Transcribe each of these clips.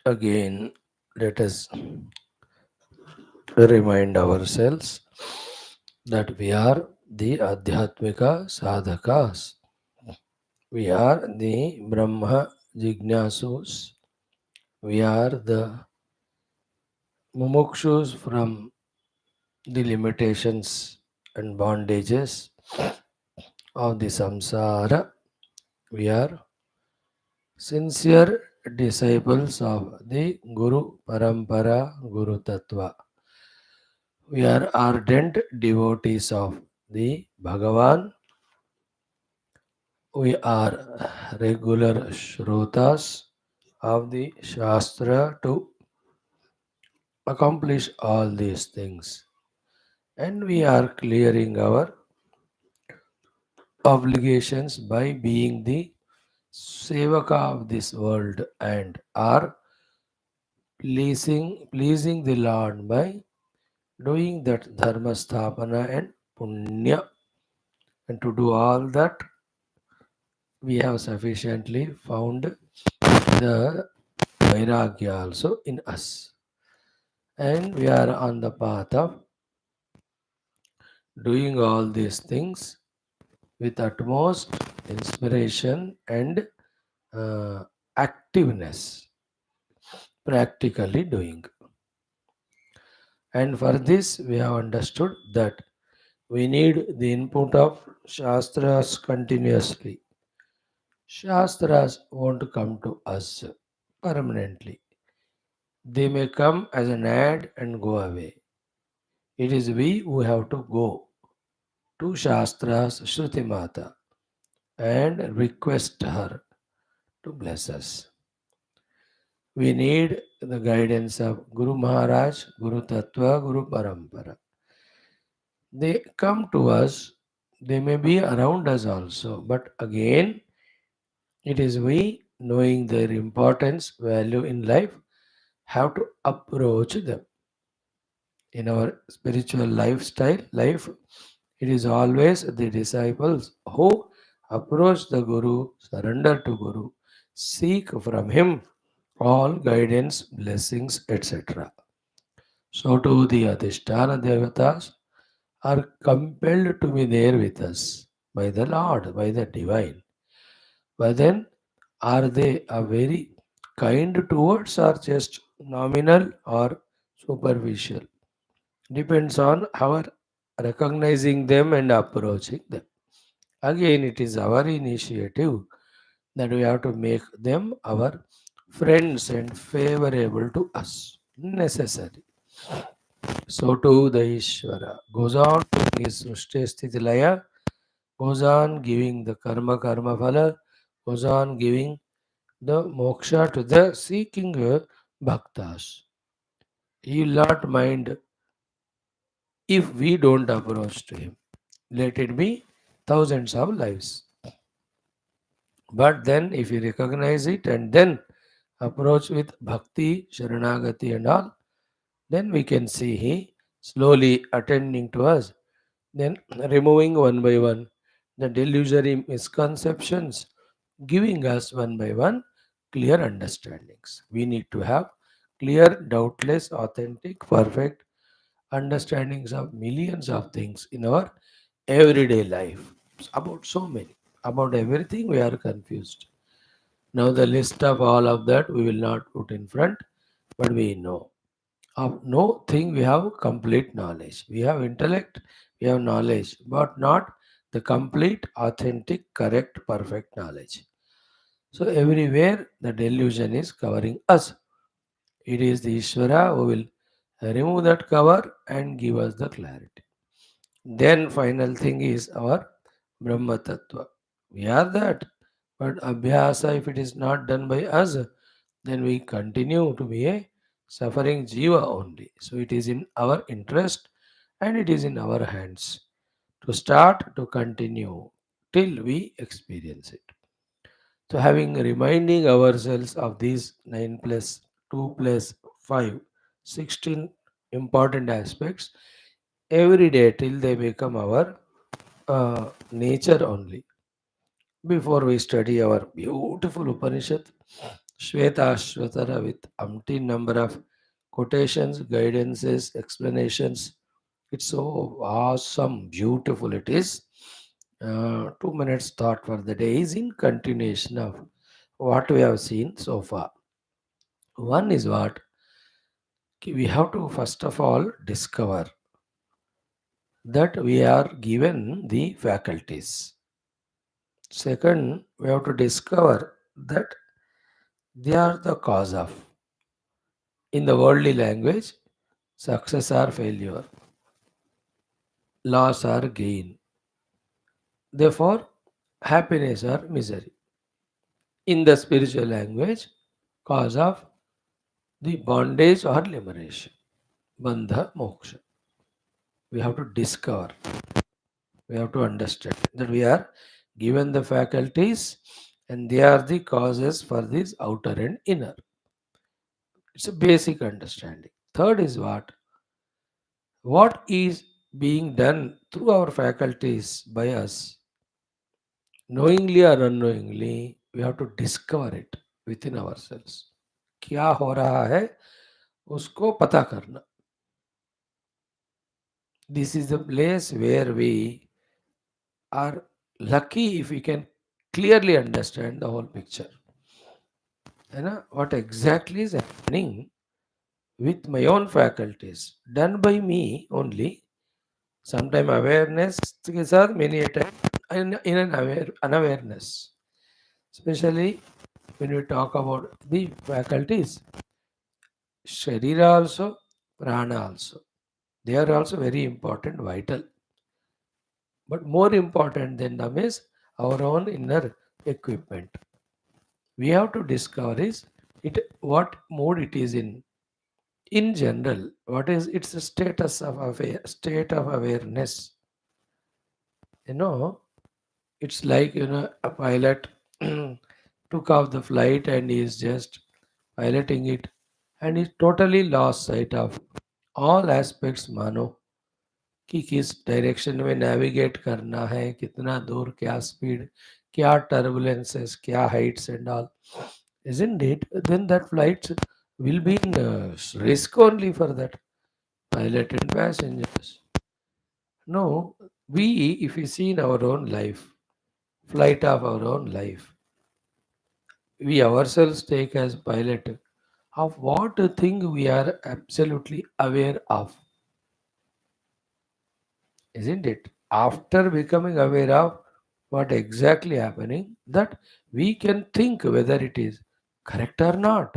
Again, let us remind ourselves that we are the Adhyatmika Sadhakas. We are the Brahma Jignasus. We are the Mumukshus from the limitations and bondages of the samsara. We are sincere disciples of the Guru Parampara Guru Tattva. We are ardent devotees of the Bhagawan. We are regular Shrotas of the Shastra to accomplish all these things. And we are clearing our obligations by being the Sevaka of this world and are pleasing the Lord by doing that dharma sthapana and punya. And to do all that, we have sufficiently found the vairagya also in us. And we are on the path of doing all these things with utmost inspiration and uh, activeness, practically doing. And for this, we have understood that we need the input of Shastras continuously. Shastras won't come to us permanently. They may come as an ad and go away. It is we who have to go to Shastras Shruti Mata and request her to bless us. We need the guidance of Guru Maharaj, Guru Tattva, Guru Parampara. They come to us, they may be around us also, but again, it is we knowing their importance, value in life, have to approach them. In our spiritual lifestyle, life, it is always the disciples who approach the Guru, surrender to Guru, seek from him all guidance, blessings, etc. So too the Adhisthana Devatas are compelled to be there with us by the Lord, by the Divine. But then, are they a very kind towards or just nominal or superficial? Depends on our recognizing them and approaching them. Again, it is our initiative that we have to make them our friends and favorable to us. Necessary. So too the Ishvara goes on to his Srishti Sthiti Laya, goes on giving the karma phala, goes on giving the moksha to the seeking bhaktas. He will not mind if we don't approach to him. Let it be thousands of lives. But then, if you recognize it and then approach with bhakti, sharanagati, and all, then we can see he slowly attending to us, then removing one by one the delusory misconceptions, giving us one by one clear understandings. We need to have clear, doubtless, authentic, perfect understandings of millions of things in our everyday life. About so many, about everything, we are confused. Now, the list of all of that we will not put in front, but we know. Of no thing we have complete knowledge. We have intellect, we have knowledge, but not the complete, authentic, correct, perfect knowledge. So, everywhere the delusion is covering us. It is the Ishvara who will remove that cover and give us the clarity. Then final thing is our Brahma Tattva. We are that. But Abhyasa, if it is not done by us, then we continue to be a suffering Jiva only. So it is in our interest and it is in our hands to start to continue till we experience it. So having reminding ourselves of these 9 plus 2 plus 5, 16 important aspects every day till they become our nature only. Before we study our beautiful Upanishad, Shwethashwathara with umpteen number of quotations, guidances, explanations. It's so awesome, beautiful it is. 2 minutes thought for the day is in continuation of what we have seen so far. One is what we have to first of all discover that we are given the faculties. Second, we have to discover that they are the cause of. In the worldly language, success or failure, loss or gain. Therefore, happiness or misery. In the spiritual language, cause of the bondage or liberation. Bandha moksha. We have to discover, we have to understand that we are given the faculties and they are the causes for this outer and inner. It's a basic understanding. Third is what is being done through our faculties by us, knowingly or unknowingly, we have to discover it within ourselves. क्या हो रहा है उसको पता करना. This is the place where we are lucky if we can clearly understand the whole picture. What exactly is happening with my own faculties, done by me only. Sometime awareness के साथ many a time in an unawareness. Especially when we talk about the faculties, Sharira also, Prana also. They are also very important, vital. But more important than them is our own inner equipment. We have to discover is it what mode it is in. In general, what is its status of state of awareness? You know, it's like a pilot took off the flight and is just piloting it and is totally lost sight of all aspects मानो कि किस direction में navigate करना है, कितना दूर, क्या speed, क्या टर्बुलेंसेस, क्या Heights and all. Isn't it? Then that flight will be in risk only for that pilot and passengers. No, we, if we see in our own life, flight of our own life, we ourselves take as pilot of what thing we are absolutely aware of, isn't it? After becoming aware of what exactly happening, that we can think whether it is correct or not,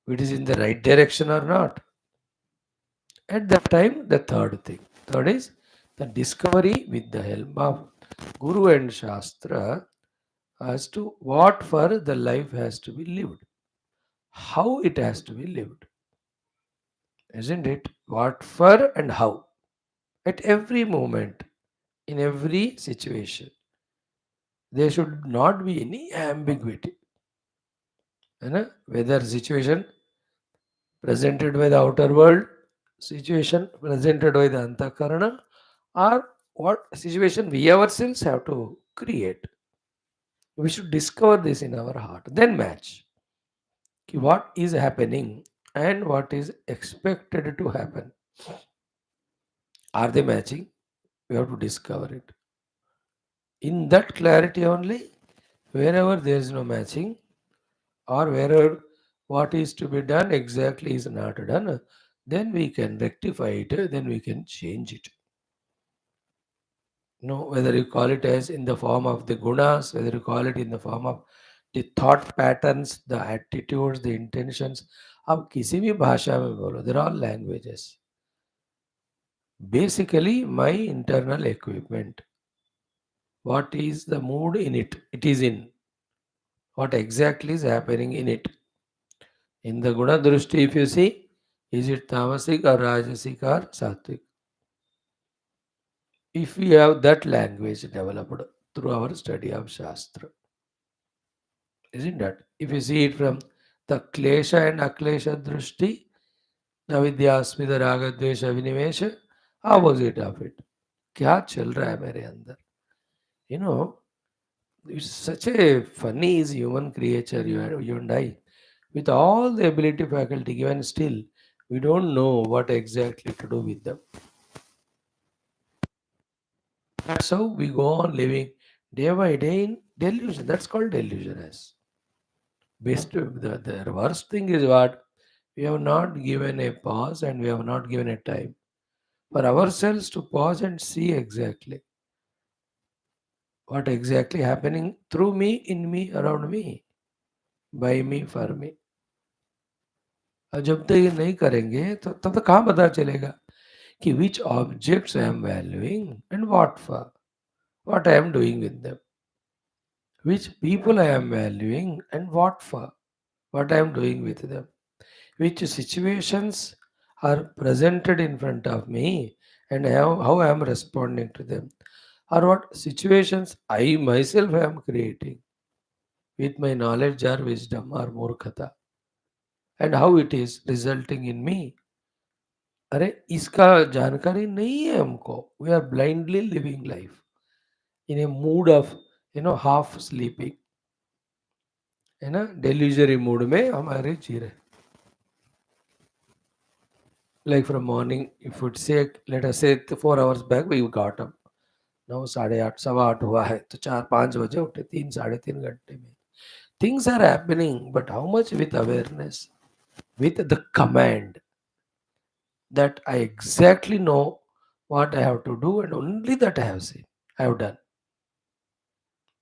it is in the right direction or not. At that time, the third thing. Third is the discovery with the help of Guru and Shastra as to what for the life has to be lived, how it has to be lived, isn't it? What for and how. At every moment, in every situation, there should not be any ambiguity. Whether situation presented by the outer world, situation presented by the antakarana, or what situation we ourselves have to create. We should discover this in our heart, then match what is happening and what is expected to happen. Are they matching? We have to discover it. In that clarity only, wherever there is no matching, or wherever what is to be done exactly is not done, then we can rectify it, then we can change it. Whether you call it as in the form of the gunas, whether you call it in the form of the thought patterns, the attitudes, the intentions, आप किसी भी भाषा में बोलो, they're all languages. Basically, my internal equipment. What is the mood in it? It is in. What exactly is happening in it? In the Guna Drushti, if you see, is it Tamasic or Rajasic or Sattvic? If we have that language developed through our study of Shastra, isn't that? If you see it from the Klesha and Aklesha Drushti, Navidya Asmita Raga Dvesha Vinimesha, opposite of it. क्या चल रहा है मेरे अंदर? You know, It's such a funny is human creature, you and I. With all the ability faculty given still, we don't know what exactly to do with them. That's how we go on living day by day in delusion. That's called delusion. As best, the worst thing is what we have not given a pause and we have not given a time for ourselves to pause and see exactly what exactly happening through me, in me, around me, by me, for me. और जब तक ये नहीं करेंगे तो तब तक कहाँ पता चलेगा कि which objects I am valuing and what for, what I am doing with them, which people I am valuing and what for, what I am doing with them, which situations are presented in front of me and how I am responding to them, or what situations I myself am creating with my knowledge or wisdom or murkhata, and how it is resulting in me. अरे इसका जानकारी नहीं है हमको. We are blindly living life in a mood of half sleeping, है ना, delusory mood में हमारे जी रहे. Like from morning, if would say, let us say 4 hours back we got up. Now 8:30 8:15 हुआ है तो 4 5 बजे उठे, 3 3.5 घंटे में. Things are happening, but how much with awareness, with the command that I exactly know what I have to do and only that I have seen, I have done.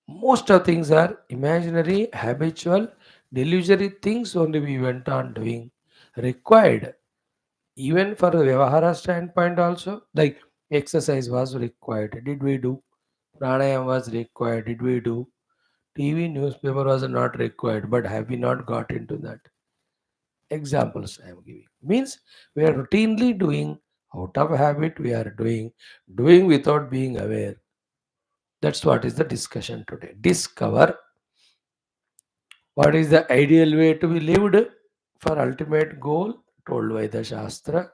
Most of things are imaginary, habitual, delusory things only we went on doing. Required, even for the Vyavahara standpoint also, like exercise was required. Did we do? Pranayam was required. Did we do? TV, newspaper was not required, but have we not got into that? Examples I am giving. Means we are routinely doing out of habit, we are doing without being aware. That's what is the discussion today. Discover what is the ideal way to be lived for ultimate goal told by the Shastra.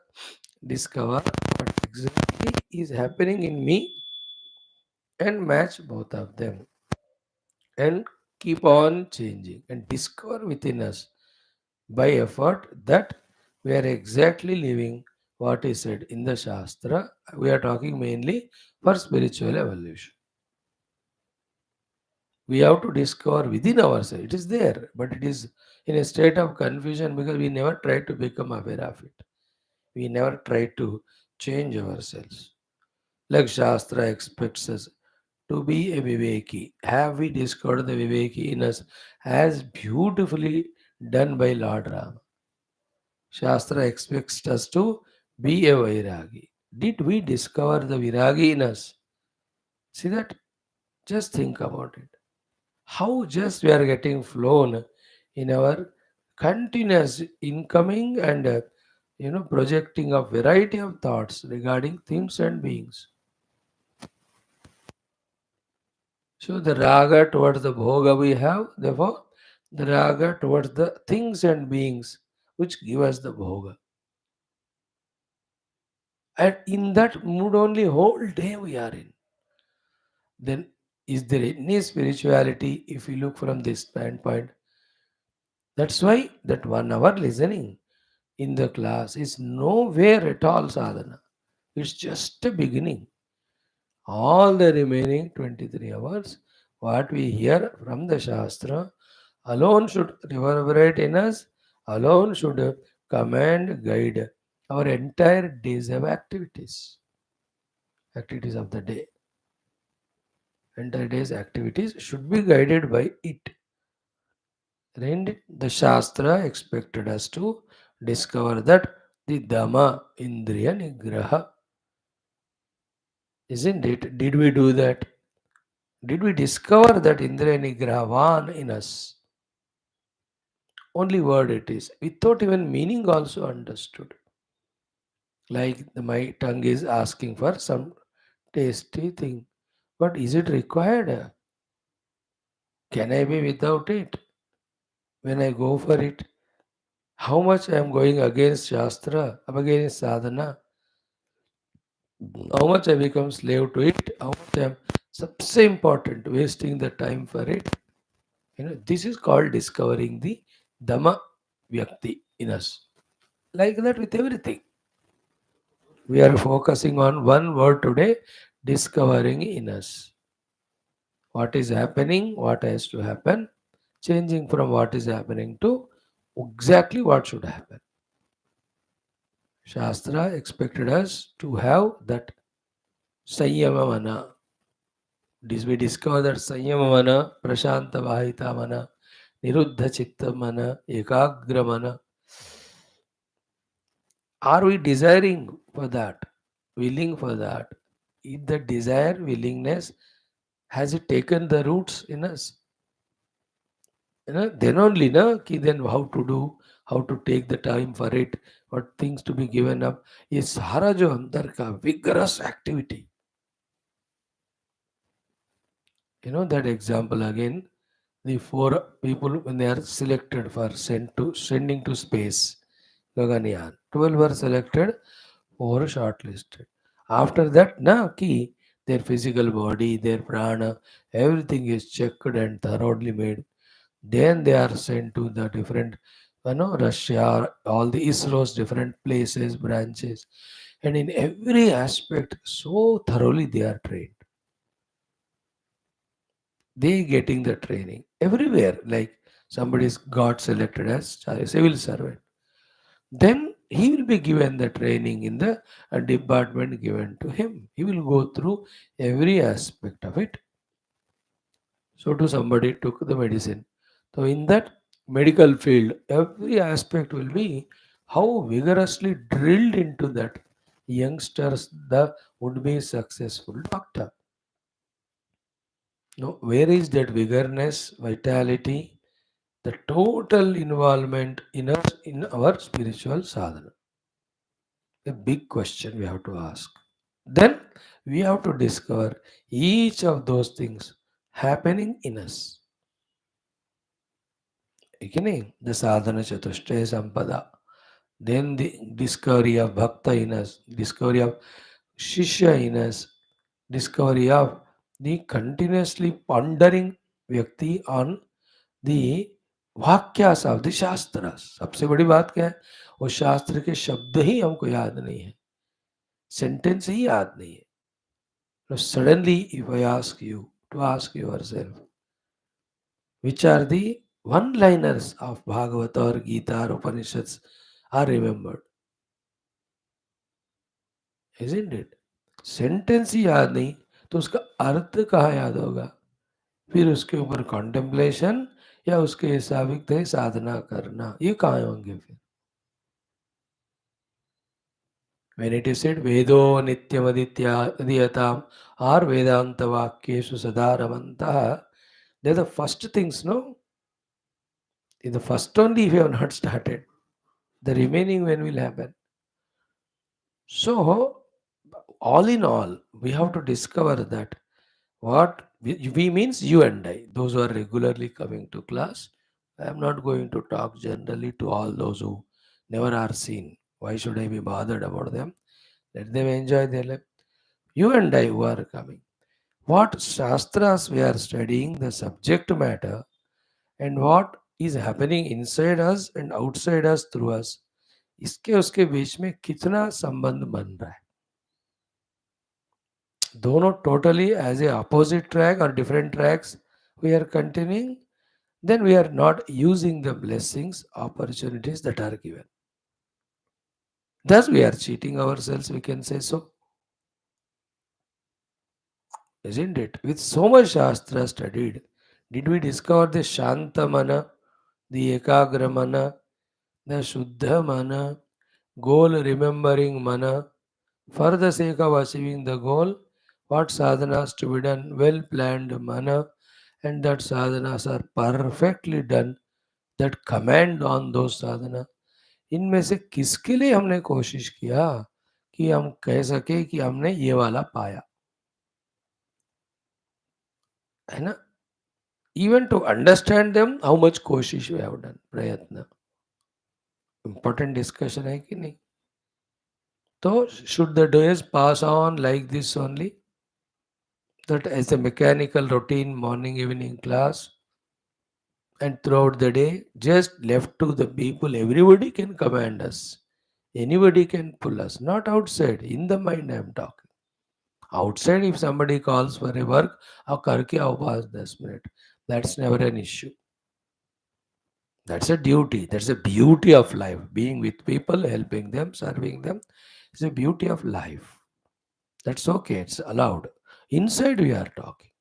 Discover what exactly is happening in me and match both of them and keep on changing and discover within us by effort that we are exactly living what is said in the Shastra. We are talking mainly for spiritual evolution. We have to discover within ourselves. It is there, but it is in a state of confusion because we never try to become aware of it. We never try to change ourselves. Like Shastra expects us to be a Viveki. Have we discovered the Viveki in us as beautifully done by Lord Rama? Shastra expects us to be a Vairagi. Did we discover the Viragi in us? See that? Just think about it. How just we are getting flown in our continuous incoming and projecting of variety of thoughts regarding things and beings. So the raga towards the bhoga we have, therefore the raga towards the things and beings which give us the bhoga. And in that mood only whole day we are in. Then is there any spirituality if you look from this standpoint? That's why that 1 hour listening in the class is nowhere at all sadhana. It's just a beginning. All the remaining 23 hours, what we hear from the Shastra, alone should reverberate in us, alone should command, guide our entire days of activities of the day. Entire day's activities should be guided by it. And the Shastra expected us to discover that the Dhamma Indriya Nigraha. Isn't it? Did we do that? Did we discover that Indriya Nigrahavan in us? Only word it is, without even meaning also understood. Like my tongue is asking for some tasty thing. But is it required? Can I be without it? When I go for it, how much I am going against Shastra, against sadhana, how much I become slave to it, how much I am सबसे important, wasting the time for it. This is called discovering the Dhamma Vyakti in us. Like that with everything. We are focusing on one word today, discovering in us. What is happening, what has to happen, changing from what is happening to exactly what should happen. Shastra expected us to have that Sanyamamana. We discover that Sanyamamana, Prashanta Vahita Mana, Niruddha Chitta Mana, Ekagra Mana. Are we desiring for that? Willing for that? If the desire, willingness, has it taken the roots in us? Then only, then how to do, how to take the time for it, what things to be given up. ये सारा जो अंदर का vigorous activity, that example again, the four people when they are selected for sending to space, Gaganyaan, 12 were selected, 4 shortlisted. After that, their physical body, their prana, everything is checked and thoroughly made. Then they are sent to the different, Russia, all the ISRO's different places, branches, and in every aspect, so thoroughly they are trained. They getting the training everywhere. Like somebody's got selected as a civil servant, then he will be given the training in the department given to him. He will go through every aspect of it. So to somebody took the medicine. So in that medical field, every aspect will be how vigorously drilled into that youngsters the would be successful doctor. No, where is that vigorness, vitality, the total involvement in us in our spiritual sadhana? A big question we have to ask. Then we have to discover each of those things happening in us. Beginning the sadhana chatushtaya sampada, then the discovery of bhakta in us, discovery of shishya in us, discovery of the continuously pondering व्यक्ति on the वाक्यास of the शास्त्र. सबसे बड़ी बात क्या है, वो शास्त्र के शब्द ही हमको याद नहीं है, सेंटेंस ही याद नहीं है. So suddenly if I ask you to ask yourself, which are the one liners of Bhagavata or Gita or Upanishads are remembered, isn't it? Sentence ही याद नहीं तो उसका अर्थ कहाँ याद होगा? फिर उसके ऊपर कॉन्टेम्पलेशन या उसके हिसाब से साधना करना, ये कहाँ होंगे फिर? When it is said Vedo Nityamadityam or Vedanta Vakyeshu Sadharamantah, they're the first things, no? In the first only if you have not started, the remaining when will happen? So, all in all, we have to discover that what we means you and I, those who are regularly coming to class. I am not going to talk generally to all those who never are seen. Why should I be bothered about them? Let them enjoy their life. You and I who are coming. What Shastras we are studying, the subject matter, and what is happening inside us and outside us through us, इसके उसके बीच में कितना संबंध बन रहा है. दोनों totally as a opposite track or different tracks we are continuing, then we are not using the blessings, opportunities that are given. Thus we are cheating ourselves, we can say so. Isn't it? With so much Shastra studied, did we discover the Shanta Mana, the Ekagra Mana, the Shuddha Mana, goal remembering Mana, for the sake of achieving the goal, what sadhanas to be done, well planned Mana, and that sadhanas are perfectly done, that command on those sadhana. इनमें से किसके लिए हमने कोशिश किया कि हम कह सके कि हमने ये वाला पाया, है ना? Even to understand them, how much koshish we have done, prayatna. Important discussion है कि नहीं? तो should the days pass on like this only? That as a mechanical routine, morning, evening class, and throughout the day, just left to the people, everybody can command us. Anybody can pull us. Not outside, in the mind I am talking. Outside, if somebody calls for a work, I'll karke aao paas 10 minutes. That's never an issue. That's a duty. That's the beauty of life. Being with people, helping them, serving them is the beauty of life. That's okay. It's allowed. Inside, we are talking.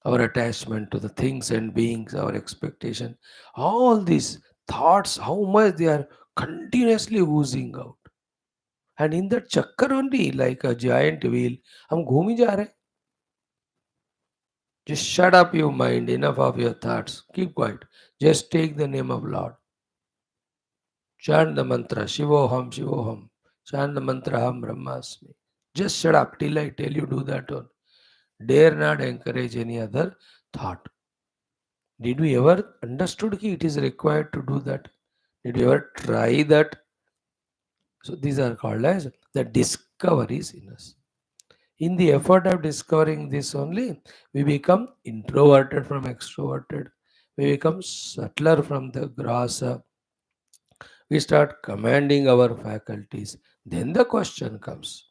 Our attachment to the things and beings, our expectation, all these thoughts, how much they are continuously oozing out. And in that chakkar only, like a giant wheel, हम घूम ही जा रहे. Just shut up your mind, enough of your thoughts. Keep quiet. Just take the name of Lord. Chant the mantra, Shivoham, Shivoham. Chant the mantra, Ham Brahmasmi. Just shut up till I tell you do that one. Dare not encourage any other thought. Did we ever understood that it is required to do that? Did we ever try that? So these are called as the discoveries in us. In the effort of discovering this only, we become introverted from extroverted. We become subtler from the grosser. We start commanding our faculties. Then the question comes,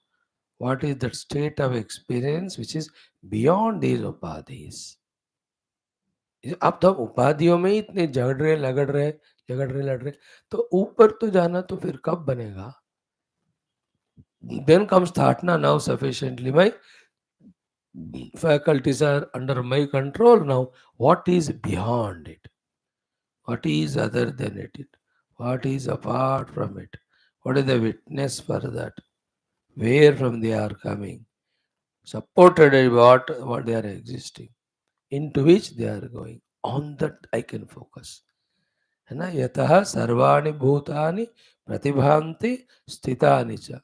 what is that state of experience which is beyond these upadhis? अब तो हम उपाधियों में ही इतने झगड़ रहे तो ऊपर तो जाना तो फिर कब बनेगा? Then comes Thatna, now sufficiently my faculties are under my control now. What is beyond it? What is other than it? What is apart from it? What is the witness for that? Where from they are coming? Supported by what they are existing, into which they are going. On that I can focus. है ना यतः सर्वाणि भूतानि प्रतिभान्ति स्थितानि च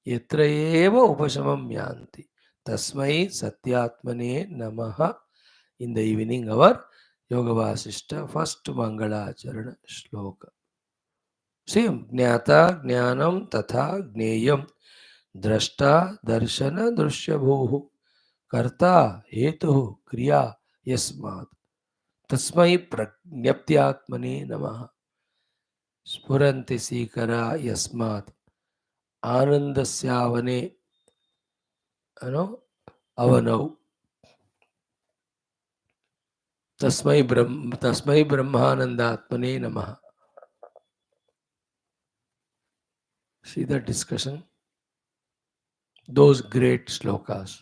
यत्र एव उपशमं यान्ति तस्मै सत्यात्मने नमः. In the evening hour, Yoga Vasishta, first Mangalacharana shloka. Same, Jnata, Jnanam, Tatha, Gneyam, Drashta, Darshana, Drushyabhuhu, Karta, Hetu, Kriya, Yasmat. Tasmai Prajnaptyatmane Namaha. Spuranti Sikara Yasmat. Anandasyavane, Avanau. Tasmai Brahmanandatmane Namaha. See the discussion? Those great slokas.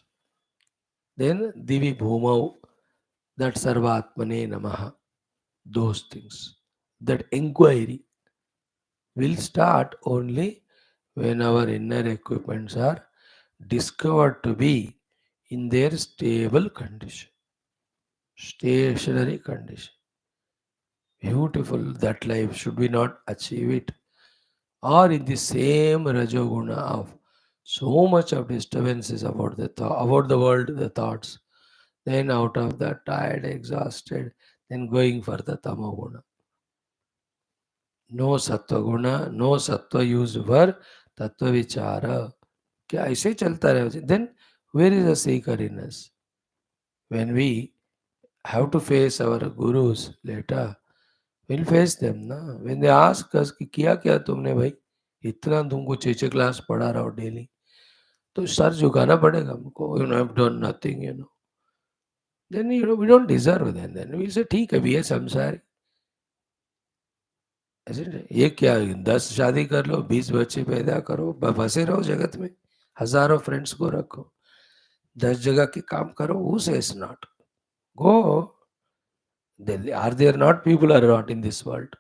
Then Divi Bhumau, that Sarvatmane Namaha. Those things. That inquiry will start only when our inner equipments are discovered to be in their stable condition, stationary condition. Beautiful that life. Should we not achieve it? Or in the same Rajoguna of so much of disturbances about about the world, the thoughts. Then out of that, tired, exhausted, then going for the Tamoguna. No Sattva Guna, no Sattva used for Tattva Vichara. क्या ऐसे ही चलता रहे? Then where is the seeker in us? When we have to face our gurus later, we'll face them. Na? When they ask us कि किया क्या तुमने भाई, इतना तुमको 6 क्लास पढ़ा रहा हो डेली, तो सर झुकाना पड़ेगा हमको. I've done nothing, Then we don't deserve them. Then we'll say ठीक है भैया संसार. ये क्या 10 शादी कर लो, 20 बच्चे पैदा करो, फंसे रहो जगत में, हजारों फ्रेंड्स को रखो, 10 जगह के काम करो. Who says not? Go. Are there not people are not in this world?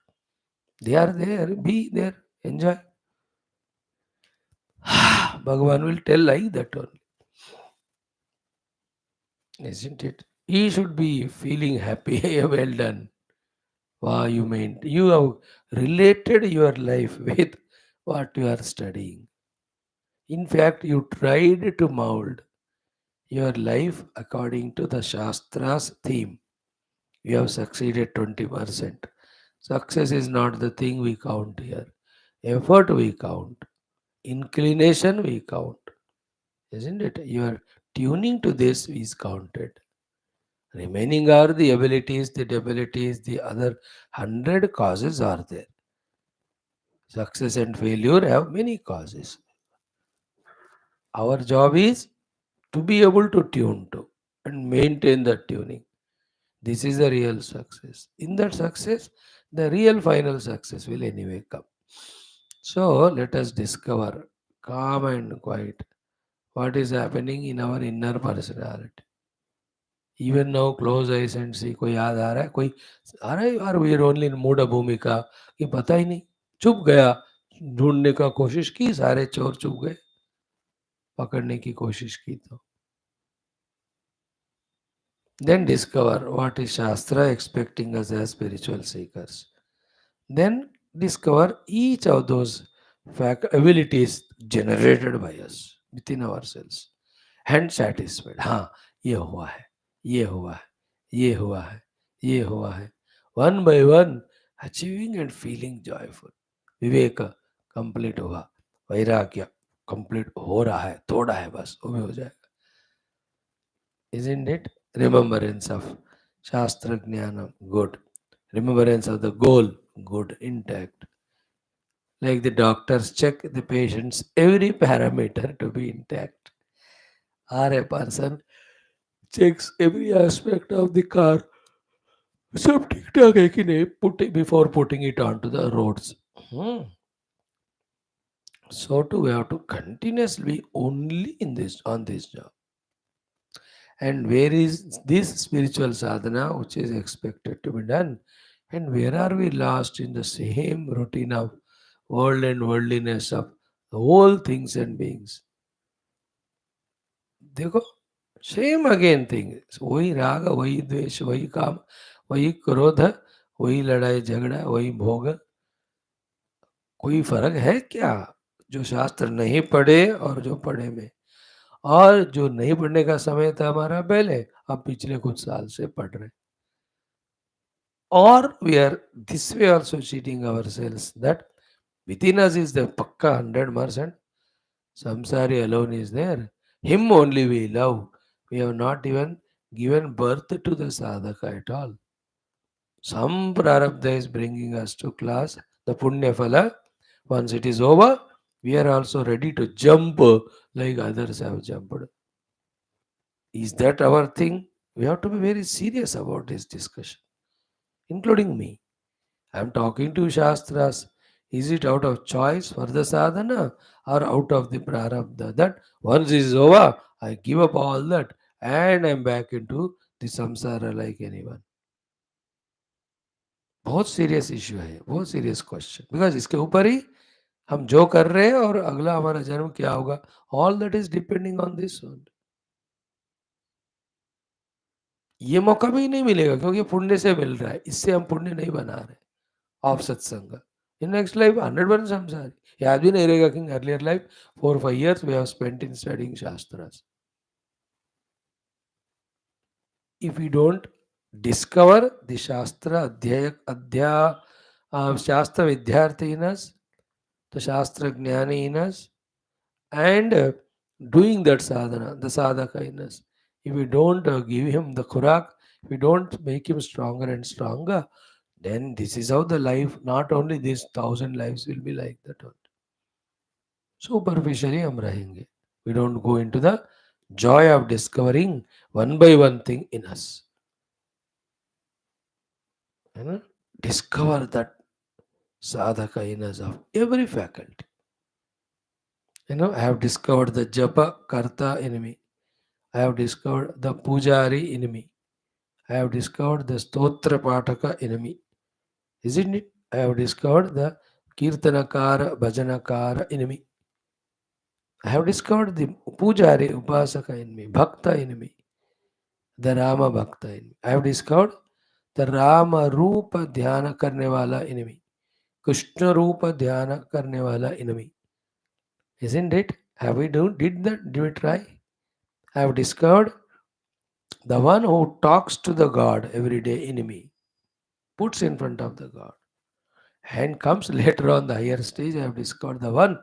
They are there. Be there. Enjoy. Bhagavan will tell like that only. Isn't it? He should be feeling happy. Well done. Wow, you have related your life with what you are studying. In fact, you tried to mold your life according to the Shastra's theme. You have succeeded 20%. Success is not the thing we count here. Effort we count. Inclination we count. Isn't it? Your Tuning to this is counted. Remaining are the abilities, the other 100 causes are there. Success and failure have many causes. Our job is to be able to tune to and maintain that tuning. This is the real success. In that success, the real final success will anyway come. So let us discover calm and quiet what is happening in our inner personality. Even now, close eyes and see कोई याद आ रहा है कोई आ रहा है और we are only in mood भूमिका कि पता ही नहीं चुप गया ढूंढने का कोशिश की सारे चोर चुप गए पकड़ने की कोशिश की तो then discover what is Shastra expecting us as spiritual seekers. Then discover each of those abilities generated by us within ourselves and satisfied. हाँ ये हुआ है ये हुआ है ये हुआ है ये हुआ है one by one achieving and feeling joyful. Vivek complete हुआ वैराग्य कंप्लीट हो रहा है थोड़ा है बस वो भी हो जाएगा. Isn't it? Remembrance of Shastra Jnanam, good. Remembrance of the goal, good, intact. Like the doctors check the patient's every parameter to be intact. Or a person checks every aspect of the car. सब ठीक ठाक है कि नहीं before putting it onto the roads. Hmm. So too we have to continuously be only in this on this job. And where is this spiritual sadhana which is expected to be done? And where are we lost in the same routine of world and worldliness of the whole things and beings? देखो same again thing वही राग वही द्वेष वही काम वही क्रोध वही लड़ाई झगड़ा वही भोग कोई फर्क है क्या जो शास्त्र नहीं पढ़े और जो पढ़े में और जो नहीं पढ़ने का समय था हमारा पहले अब पिछले कुछ साल से पढ़ रहे or we are this way also cheating ourselves that within us is the pakka 100%. Samsari alone is there. Him only we love. We have not even given birth to the sadhaka at all. Some prarabdha is bringing us to class, the punya phala. Once it is over, we are also ready to jump like others have jumped. Is that our thing? We have to be very serious about this discussion, including me. I am talking to Shastras. Is it out of choice for the sadhana or out of the prarabdha? That once is over, I give up all that and I am back into the samsara like anyone. बहुत serious issue है बहुत serious question because इसके ऊपर ही हम जो कर रहे हैं और अगला हमारा जन्म क्या होगा all that is depending on this. ये मौका भी नहीं मिलेगा क्योंकि पुण्य से मिल रहा है इससे हम पुण्य नहीं बना रहे of satsanga. In next life, 100% samsari. He has been a king earlier life. 4 or 5 years we have spent in studying Shastras. If we don't discover the Shastra Shastra Vidyarthi in us, the Shastra Jnani in us, and doing that sadhana, the sadhaka in us, if we don't give him the kurak, if we don't make him stronger and stronger, then this is how the life, not only these 1,000 lives will be like that one. Superficially हम रहेंगे. We don't go into the joy of discovering one by one thing in us. है ना? Discover that sadhaka in us of every faculty. I have discovered the japa karta in me. I have discovered the pujari in me. I have discovered the stotra pataka in me. Isn't it? I have discovered the kirtanakara bhajanakara in me. I have discovered the pujari upasaka in me, bhakta in me, the Rama bhakta in me. I have discovered the Rama रूप ध्यान करने वाला in me, Krishna रूप ध्यान करने वाला in me. Isn't it? Have we did that? Did we try? I have discovered the one who talks to the God every day in me, puts in front of the God, and comes later on the higher stage. I have discovered the one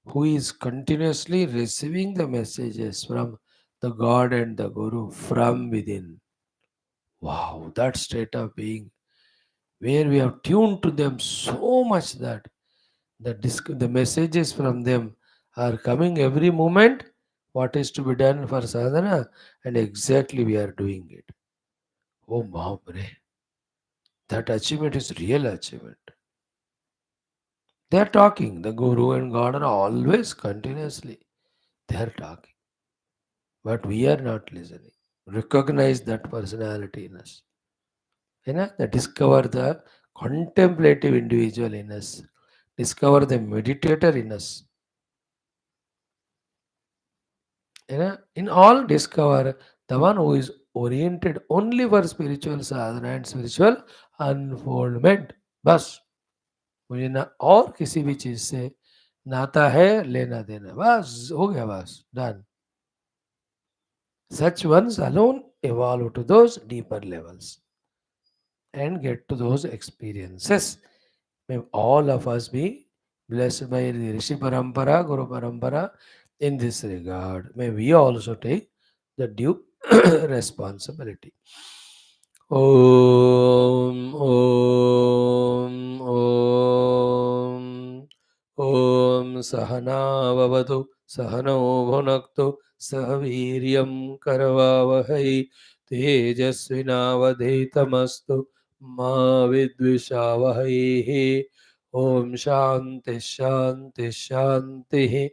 who is continuously receiving the messages from the God and the Guru from within. Wow, that state of being where we have tuned to them so much that the messages from them are coming every moment. What is to be done for sadhana, and exactly we are doing it. Oh, Mahaprabhu, that achievement is real achievement. They are talking. The Guru and God are always continuously. They are talking. But we are not listening. Recognize that personality in us. Discover the contemplative individual in us. Discover the meditator in us. In all, discover the one who is oriented only for spiritual sadhana and spiritual unfoldment. बस मुझे ना और किसी भी चीज से नाता है, लेना देना, बस हो गया, बस done. Such ones alone evolve to those deeper levels and get to those experiences. May all of us be blessed by the Rishi Parampara, Guru Parampara in this regard. May we also take the due responsibility. Om, Om, Om, Om Sahana Vavatu, Sahano Bhunaktu, Sahaviryam Karavavahai, Tejasvinavadhetamastu, Ma Vidvishavahi. Om Shanti Shanti Shanti.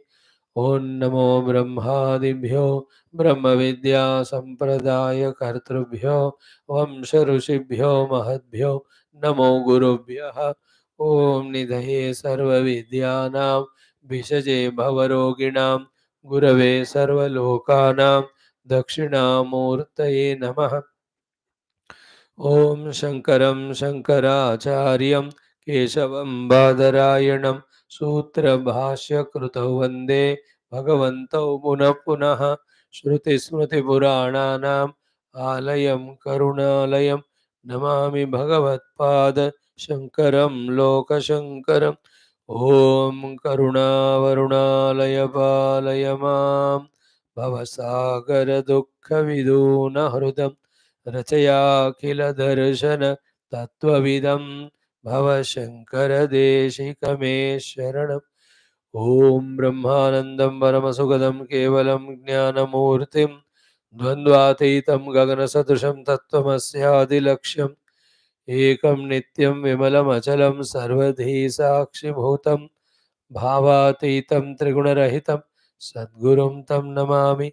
Om Namo Brahmadibhyo Brahma Vidya Sampradaya Kartrubhyo Vamsha Rushibhyo Mahadbhyo Namo Gurubhyaha. Om Nidhaye Sarva Vidyanam Vishaje Bhavaroginam Gurave Sarva Lokanam Dakshinamurtaye Namaha. Om Shankaram Shankaracharya Keshavam Badarayanam Sutra Bhashya Krutau Vande Bhagavantau Punah Punah Shruti Smriti Purananam Alayam Karunalayam Namami Bhagavatpada Shankaram Loka Shankaram. Om Karuna Varunalaya Palayamam Bhavasagara Dukkha Viduna Hrudam रचयाखिलदर्शन तत्त्वविदं भवशङ्करदेशिकमे शरणम्. ॐ ब्रह्मानन्दं परमसुखदं केवलं ज्ञानमूर्तिं द्वन्द्वातीतं गगनसदृशं तत्त्वमस्यादिलक्ष्यम् एकं नित्यं विमलमचलं सर्वधी साक्षिभूतं भावातीतं त्रिगुणरहितं सद्गुरुं तं नमामि.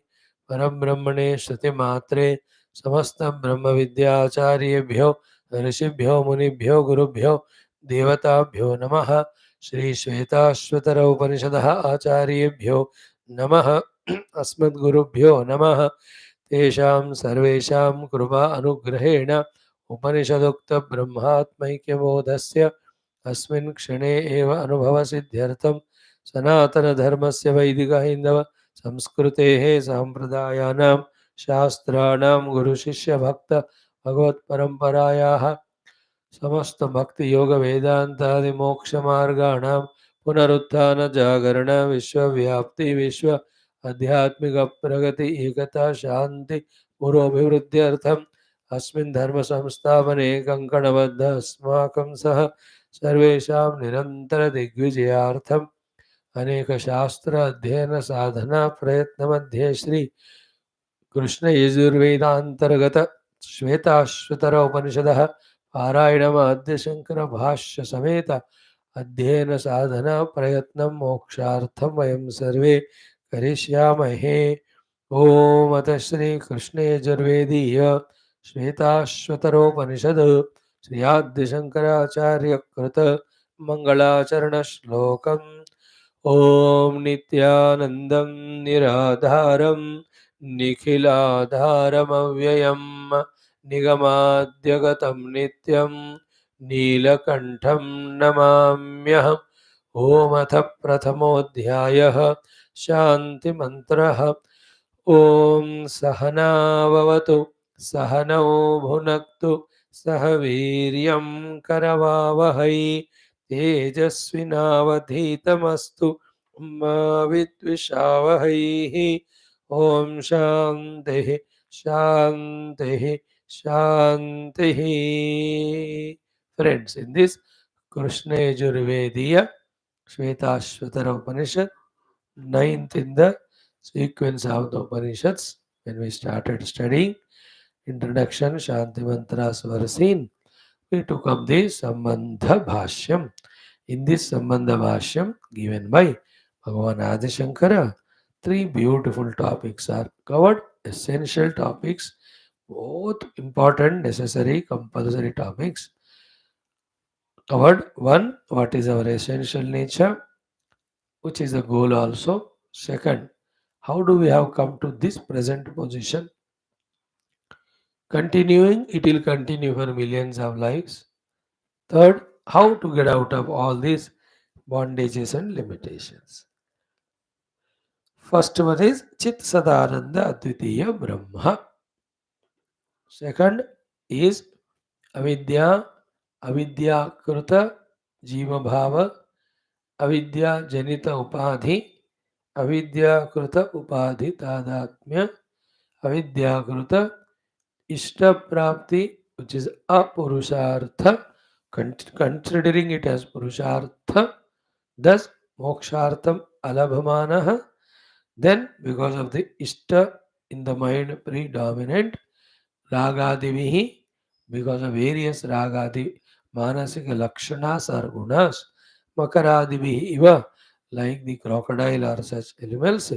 परं ब्रह्मणे श्रुतिमात्रे समस्त ब्रह्म विद्याचार्येभ्यो ऋषिभ्यो मुनिभ्यो गुरुभ्यो देवताभ्यो नमः. श्री श्वेताश्वतर उपनिषदः आचार्येभ्यो नमः. अस्मद्गुरुभ्यो नमः. तेषां सर्वेषां कृपा अनुग्रहेण उपनिषदुक्त ब्रह्मात्मैक्यबोधस्य अस्मिन् क्षणे एव अनुभवसिद्ध्यर्थं सनातनधर्मस्य वैदिकहैन्दव संस्कृतेः सम्प्रदायानां शास्त्राणां गुरुशिष्यभक्त भगवत्परम्परायाः समस्त भक्ति योग वेदांतादि मोक्ष मार्गाणां पुनरुत्थान जागरण विश्वव्याप्ति विश्व आध्यात्मिक प्रगति एकता शांति पुरोभिवृद्ध्यर्थम् अस्मिन् धर्म संस्थापने कंकणबद्ध अस्माकं सह सर्वेषां निरंतर दिग्विजयार्थम् अनेक शास्त्र अध्ययन साधना प्रयत्न मध्ये श्री कृष्ण यजुर्वेदांतर्गत श्वेताश्वतर उपनिषदः पारायणमाद्य शंकर भाष्य समेत अध्ययन साधना प्रयत्न मोक्षार्थं वयं सर्वे करिष्यामहे. ओम अत श्री कृष्ण यजुर्वेदीय श्वेताश्वतरोपनिषद श्रीयाद्य शंकराचार्य कृत मंगलाचरण श्लोकम्. ओम नित्यानंदं निराधारं निखिलाधारमव्ययम् निगमाद्यगतं नित्यं नीलकण्ठं नमाम्यहम्. ओमथ प्रथमोऽध्यायः शान्तिमन्त्रः. ॐ सहनाववतु सहनौ भुनक्तु सह वीर्यं करवावहै तेजस्विनावधीतमस्तु मा विद्विषावहैः. Om Shanti Shanti Shanti. Friends, in this Krishna Yajurvediya Shwethashwathara Upanishad, ninth in the sequence of the Upanishads, when we started studying introduction, Shanti Mantras were seen. We took up the Sambandha Bhashyam. In this Sambandha Bhashyam, given by Bhagawan Adi Shankara, three beautiful topics are covered, essential topics, both important, necessary, compulsory topics. Covered one, what is our essential nature, which is the goal also. Second, how do we have come to this present position? Continuing, it will continue for millions of lives. Third, how to get out of all these bondages and limitations. First one is Chit Sadananda Advitiya Brahma. Second is Avidya, Avidya Kruta Jiva Bhava, Avidya Janita Upadhi, Avidya Kruta Upadhi Tadatmya, Avidya Kruta Ishta Prapti, which is Apurushartha, considering it as Purushartha, thus Mokshartham Alabhamanaha. Then, because of the Ishta in the mind predominant, Ragadivihi, because of various Ragadi Manasika Lakshanas or Gunas, Makaradivihi Iva, like the crocodile or such animals,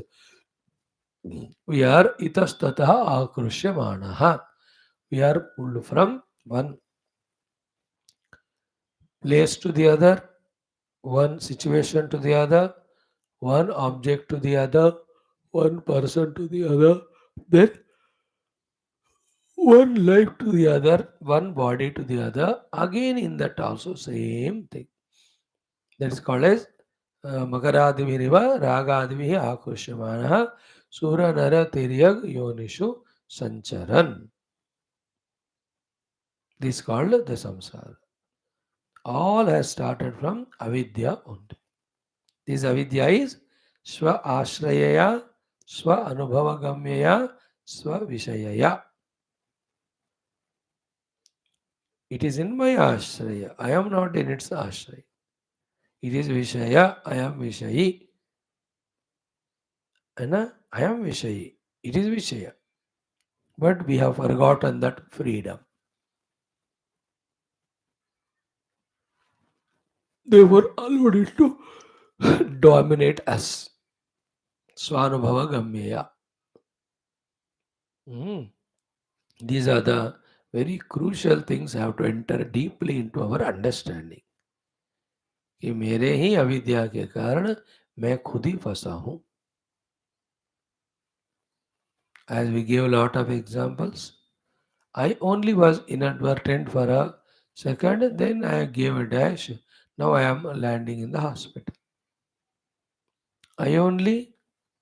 we are itastataha akrushyamanaha. We are pulled from one place to the other, one situation to the other, one object to the other, one person to the other, then one life to the other, one body to the other, again in that also same thing. That is called as Makaradiviriva Ragadivihi Akrushyamanaha Sura Nara Tiryag Yonishu Sancharan. This is called the samsara. All has started from avidya only. This avidya is swa ashrayaya, swa anubhavagamyaya, swa vishayaya. It is in my ashraya. I am not in its ashraya. It is vishaya. I am vishayi. And I am vishayi. It is vishaya. But we have forgotten that freedom. They were allowed to dominate us. Swanubhavagamyaya. Mm. These are the very crucial things have to enter deeply into our understanding. कि मेरे ही अविद्या के कारण मैं खुद ही फंसा हूं. As we gave a lot of examples, I only was inadvertent for a second, then I gave a dash. Now I am landing in the hospital. I only,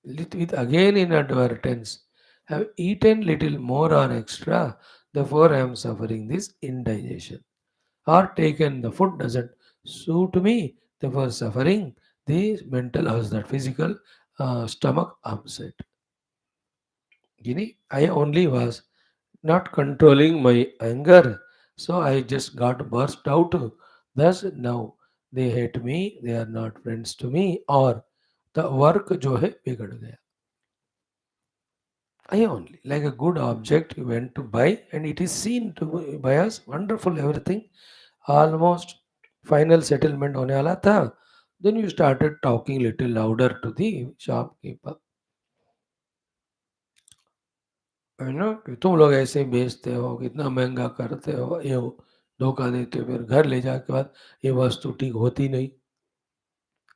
with again inadvertence, have eaten little more or extra, therefore I am suffering this indigestion. Or taken the food doesn't suit me, therefore suffering the mental or that physical stomach upset. I only was not controlling my anger, so I just got burst out. Thus now they hate me, they are not friends to me, or the work जो है बिगड़ गया. I only like a good object you went to buy and it is seen to by us wonderful everything almost final settlement होने वाला था. Then you started talking little louder to the shopkeeper. है ना कि तुम लोग ऐसे ही बेचते हो, कितना महंगा करते हो, ये वो, धोखा देते हो, फिर घर ले जाके बाद ये वस्तु ठीक होती नहीं.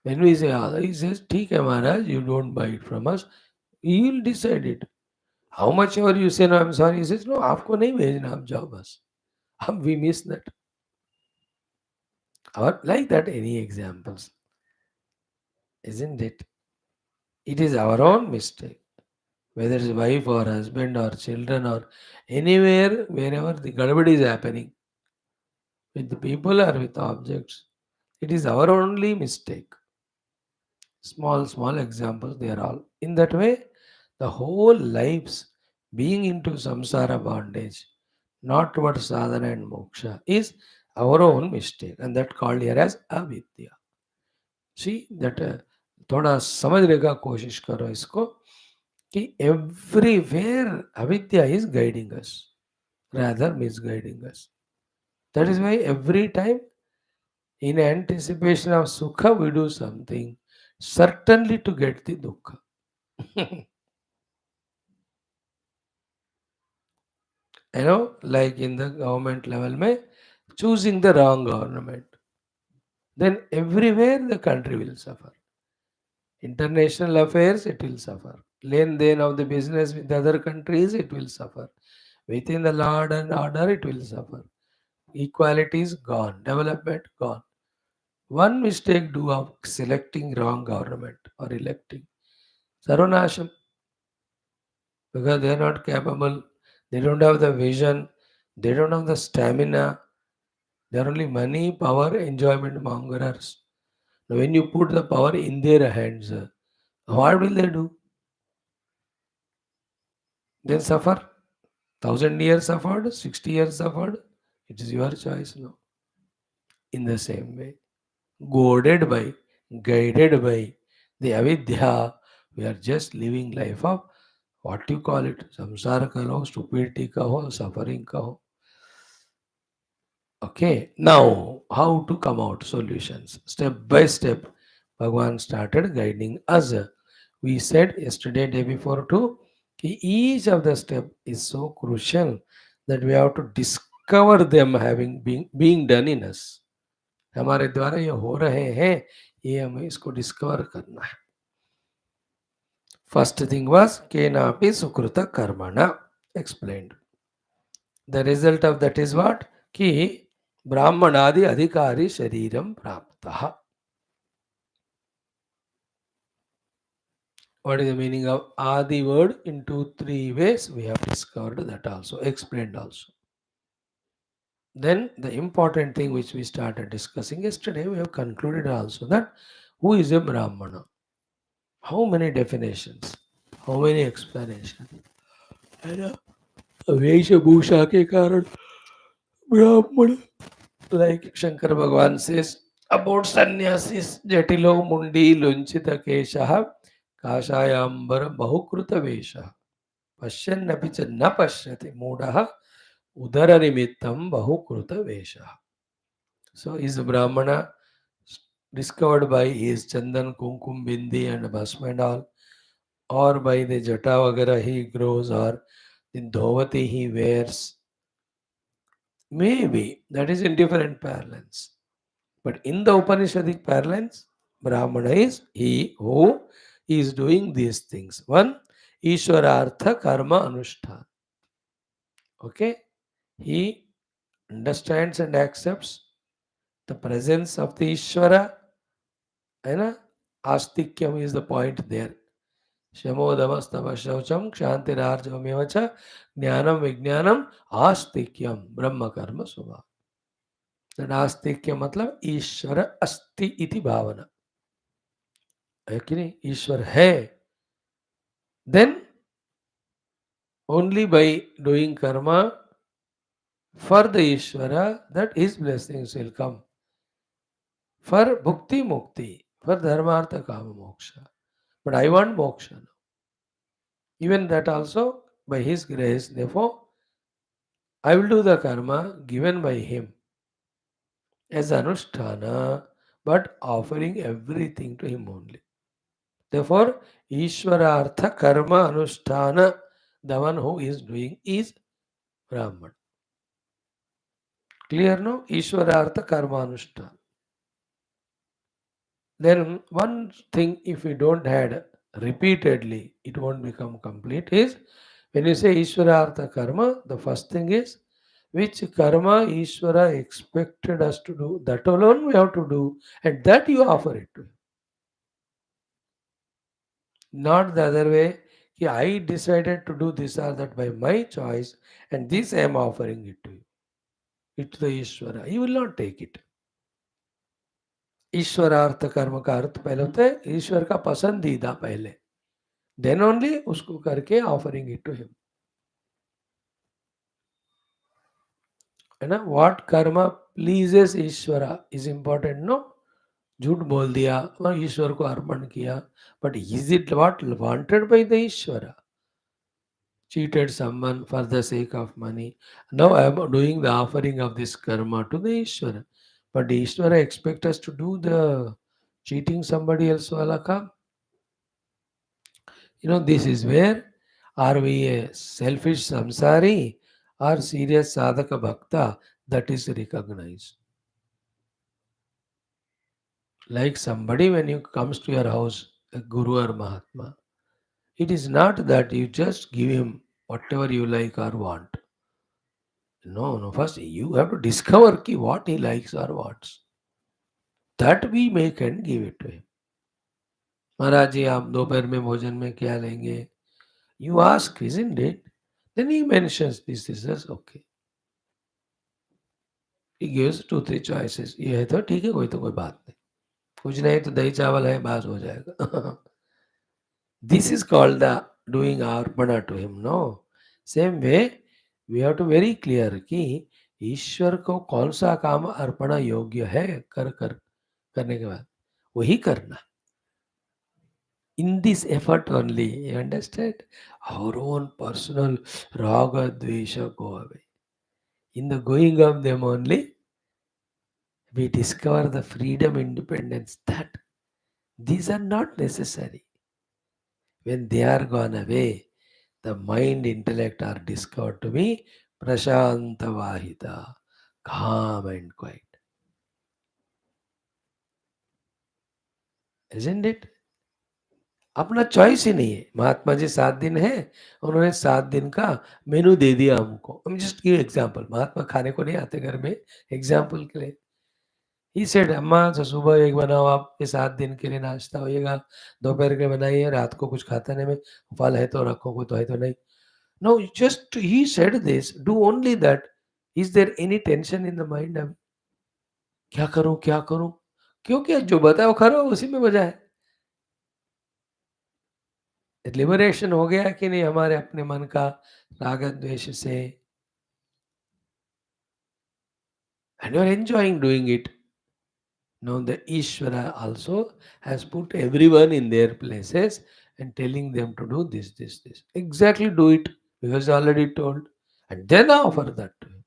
When we say, he says, ठीक है महाराज, you don't buy it from us, he will decide it. How much ever you say, no, I'm sorry, he says, no, आपको नहीं भेजना, आप जाओ बस. अब we miss that. Or like that, any examples, isn't it? It is our own mistake. Whether it's wife or husband or children or anywhere, wherever the gadbad is happening, with the people or with objects, it is our only mistake. Small, small examples, they are all. In that way, The whole lives being into samsara bondage, not towards sadhana and moksha, is our own mistake, and that called here as avidya. See that थोड़ा समझने का कोशिश करो इसको कि everywhere avidya is guiding us rather misguiding us. That is why every time in anticipation of sukha we do something certainly to get the dukkha. Like in the government level mein choosing the wrong government, then everywhere the country will suffer. International affairs, it will suffer. Len then of the business with other countries, it will suffer. Within the law and order, it will suffer. Equality is gone. Development gone. One mistake do of selecting wrong government or electing. Sarvanasham, because they are not capable, they don't have the vision, they don't have the stamina, they are only money, power, enjoyment mongers. Now, when you put the power in their hands, what will they do? Then suffer. 1,000 years suffered, 60 years suffered. It is your choice now. In the same way, goaded by, guided by the avidya, we are just living life of what you call it, samsara kaho, stupidity kaho, suffering kaho. Okay, now how to come out solutions? Step by step, Bhagwan started guiding us. We said yesterday, day before too, each of the step is so crucial that we have to discover them having being done in us. हमारे द्वारा ये हो रहे हैं, ये हमें इसको discover करना है. First thing was केनापि सुकृत कर्मणा explained. The result of that is what? कि ब्राह्मणादि अधिकारी शरीरम प्राप्तः. What is the meaning of Adi word? In 2-3 ways we have discovered that also, explained also. Then the important thing which we started discussing yesterday, we have concluded also that who is a Brahmana? How many definitions? How many explanations? है ना? वेशभूषा के कारण ब्राह्मण, like Shankara Bhagavan says about sannyasis, jatilo mundi lunchita kesha काषायाम्बर बहुकृत वेश पश्यन्नपि च न पश्यति मूढ़ः उदर निमित्तं बहुकृत वेश. So is Brahmana discovered by his chandan, kumkum, bindi and bhasma and all, or by the jata vagara he grows, or the dhovati he wears? Maybe that is in different parlance. But in the Upanishadic parlance, Brahmana is he who is doing these things. One, Ishwarartha Karma Anushthan. Okay? He understands and accepts the presence of the Ishvara. And Astikyam is the point there. Shamodamastava Shaucham Kshantirarjavamevacha Jnanam Vijnanam Astikyam Brahma Karma Subha. That Astikya मतलब ईश्वर अस्ति इति भावना है कि नहीं, ईश्वर है. Then only by doing karma for the Ishvara that his blessings will come. For bhukti mukti, for dharmartha kama moksha. But I want moksha now. Even that also by his grace, therefore, I will do the karma given by him as anusthana, but offering everything to him only. Therefore, Ishwarartha karma anusthana, the one who is doing is Brahman. Clear no? Ishwarartha karma anusthana. Then one thing, if we don't had repeatedly, it won't become complete, is when you say Ishwarartha karma, the first thing is which karma Ishvara expected us to do, that alone we have to do, and that you offer it to him. Not the other way, I decided to do this or that by my choice, and this I am offering it to you. It to the Ishvara. He will not take it. ईश्वरार्थ कर्म का अर्थ पहले होता है ईश्वर का पसंदीदा पहले, then only उसको करके ऑफरिंग इट टू हिम, है ना. व्हाट कर्म प्लीजेस ईश्वरा इज इम्पोर्टेंट, नो. झूठ बोल दिया और ईश्वर को अर्पण किया, but is it what wanted by the Ishwar? Cheated someone for the sake of money. Now I am doing the offering of this karma to the Ishvara. But the Ishvara expect us to do the cheating somebody else wala kam. This is where are we a selfish samsari or serious sadhaka bhakta that is recognized. Like somebody when you comes to your house, a guru or mahatma, it is not that you just give him whatever you like or want. No, no. First, you have to discover what he likes or wants. That we make and give it to him. महाराज जी आप दोपहर में भोजन में क्या लेंगे? You ask, isn't it? Then he mentions this is okay. He gives 2-3 choices. ये है तो ठीक है, कोई तो कोई बात नहीं. कुछ नहीं तो दही चावल है, बास हो जाएगा. This is called the doing arpana to him. No. Same way, we have to very clear कि ईश्वर को कौन सा काम अर्पणा योग्य है, करने के बाद वही करना. In this effort only, you understand, our own personal raga dvesha go away. In the going of them only, we discover the freedom, independence that these are not necessary. When they are gone away, the mind, intellect are discovered to be prashanta vahita, calm and quiet. Isn't it? अपना choice ही नहीं है. महात्मा जी 7 दिन है, उन्होंने 7 दिन का मेनू दे दिया हमको. हम जस्ट गिव एग्जांपल. महात्मा खाने को नहीं आते घर में, एग्जांपल के लिए. ही सेड अम्मा तो सुबह एक बनाओ, आपके 7 दिन के लिए नाश्ता होएगा, दोपहर के बनाइए, रात को कुछ खाता नहीं. में फल है तो रखो, कोई तो है तो नहीं. No, just he said this, do only that. Is there any tension in the mind? अब क्या करूं क्या करूं? क्योंकि जो बताओ करो, उसी में मजा है. लिबरेशन हो गया कि नहीं हमारे अपने मन का राग द्वेष से? And you are enjoying doing it. Now the Ishvara also has put everyone in their places and telling them to do this. Exactly do it because already told. And then offer that to him.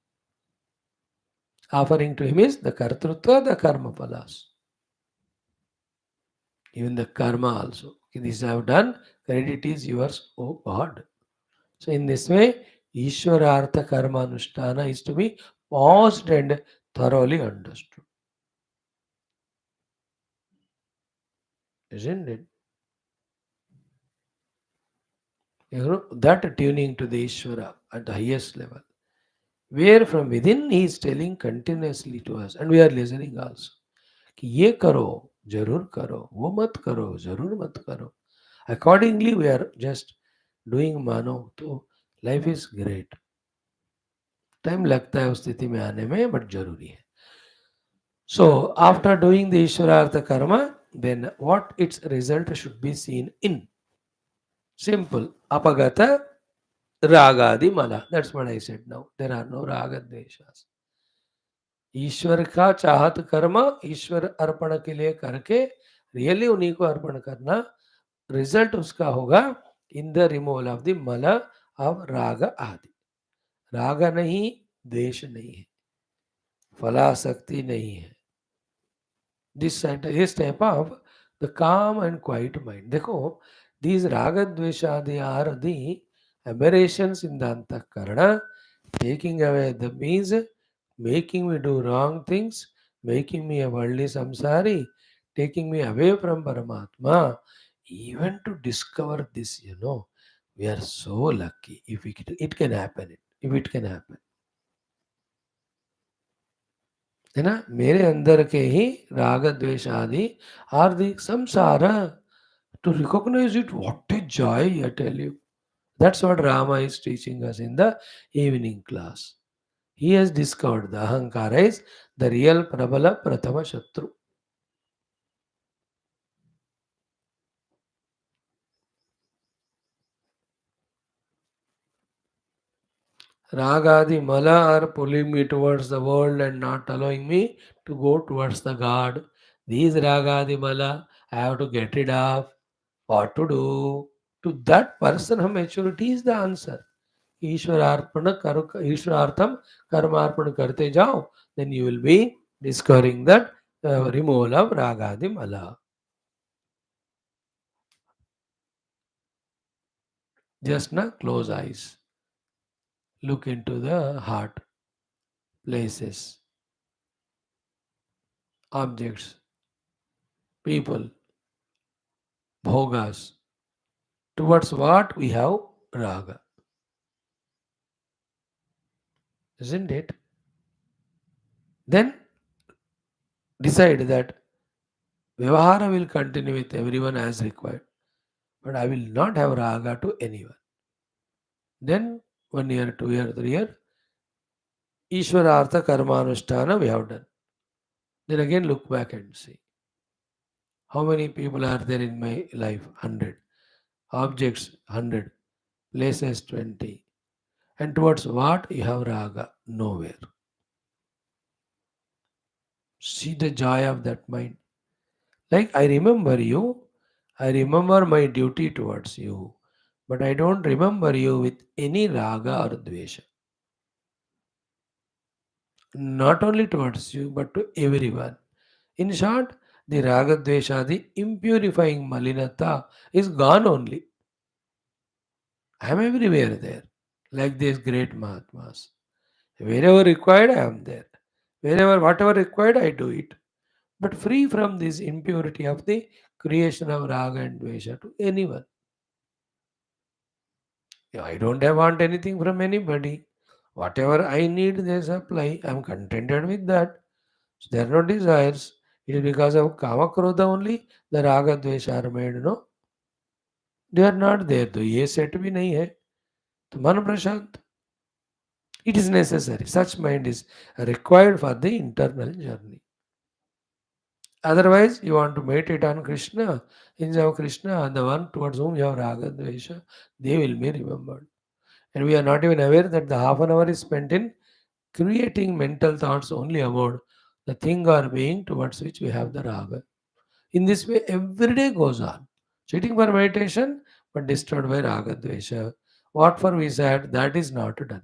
Offering to him is the kartrutva, the karma phalas. Even the karma also. Okay, this I have done, credit is yours, O God. So in this way, Ishwarartha karma anushtana is to be paused and thoroughly understood. Isn't it? That tuning to the Ishvara at the highest level, where from within he is telling continuously to us, and we are listening also, कि ये करो, जरूर करो, वो मत करो, जरूर मत करो. Accordingly, we are just doing मानो तो life is great. टाइम लगता है उस स्थिति में आने में, बट जरूरी है. So, after doing the Ishwarartha karma, then what its result should be seen in? Simple. Apagata ragadi mala. That's what I said now. There are no raga dveshas. ईश्वर का चाहत कर्म ईश्वर अर्पण के लिए करके रियली उन्हीं को अर्पण करना, रिजल्ट उसका होगा in the removal of the मल ऑफ राग आदि. राग नहीं, द्वेष नहीं है, फलासक्ति नहीं है. This type of the calm and quiet mind. देखो, these raga dveshadi are the aberrations in the antakarana, taking away the means, making me do wrong things, making me a worldly samsari, taking me away from Paramatma. Even to discover this, we are so lucky if it can happen. If it can happen. है ना. मेरे अंदर के ही राग द्वेष आदि are the संसार. To recognize it, what a joy, I tell you. That's what Rama is teaching us in the evening class. He has discovered the Ahankara is the real Prabala Prathama Shatru. Ragadi Mala are pulling me towards the world and not allowing me to go towards the God. These Ragadi Mala I have to get rid of. What to do? To that person, her maturity is the answer. ईश्वरार्थम कर्मार्पण करते जाओ, then you will be discovering that removal of ragadi mala. Just now close eyes, look into the heart, places, objects, people, bhogas, towards what we have raga, isn't it? Then decide that vyavahara will continue with everyone as required, but I will not have raga to anyone. Then 1 year, 2 year, 3 year, Ishwarartha Karmanushtana we have done. Then again look back and see how many people are there in my life? 100. Objects 100. Places 20. And towards what you have raga? Nowhere. See the joy of that mind. Like I remember you, I remember my duty towards you, but I don't remember you with any raga or dvesha. Not only towards you, but to everyone. In short, the raga dvesha, the impurifying malinata, is gone only. I am everywhere there, like these great Mahatmas. Wherever required, I am there. Wherever, whatever required, I do it. But free from this impurity of the creation of raga and dvesha to anyone. Yeah, I don't want anything from anybody. Whatever I need, they supply. I am contented with that. So there are no desires. It is because of kama krodha only the raga dvesha are made. No, they are not there. तो ये set भी नहीं है. तो मन प्रशांत. It is necessary. Such mind is required for the internal journey. Otherwise, you want to meditate on Krishna, enjoy Krishna, and the one towards whom you have raga, dvesha, they will be remembered. And we are not even aware that the half an hour is spent in creating mental thoughts only about the thing or being towards which we have the raga. In this way, every day goes on. Sitting for meditation, but disturbed by raga, dvesha. What for we said, that is not done.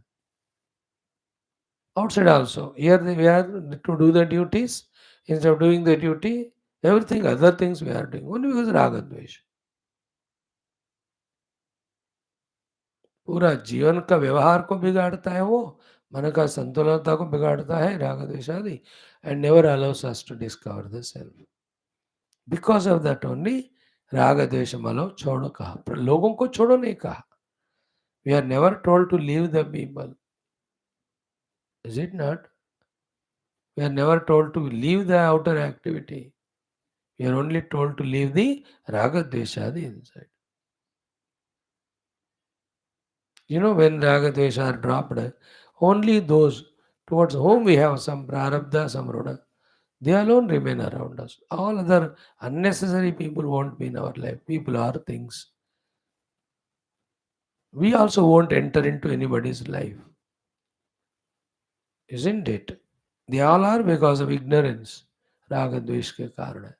Outside also. Here we are to do the duties. Instead of doing the duty, everything, other things we are doing. Only because raga dvesh. पूरा जीवन का व्यवहार को बिगाड़ता है वो, मन का संतुलनता को बिगाड़ता है राग द्वेष आदि, and never allows us to discover the self. Because of that only राग द्वेष malo छोड़ो कहा, पर लोगों को छोड़ो नहीं कहा. We are never told to leave the people, is it not? We are never told to leave the outer activity. We are only told to leave the raga dveshadi inside. You know, when raga dvesha are dropped, only those towards whom we have some prarabdha, some runa, they alone remain around us. All other unnecessary people won't be in our life. People are things. We also won't enter into anybody's life, isn't it? They all are because of ignorance. राग द्वेष के कारण है.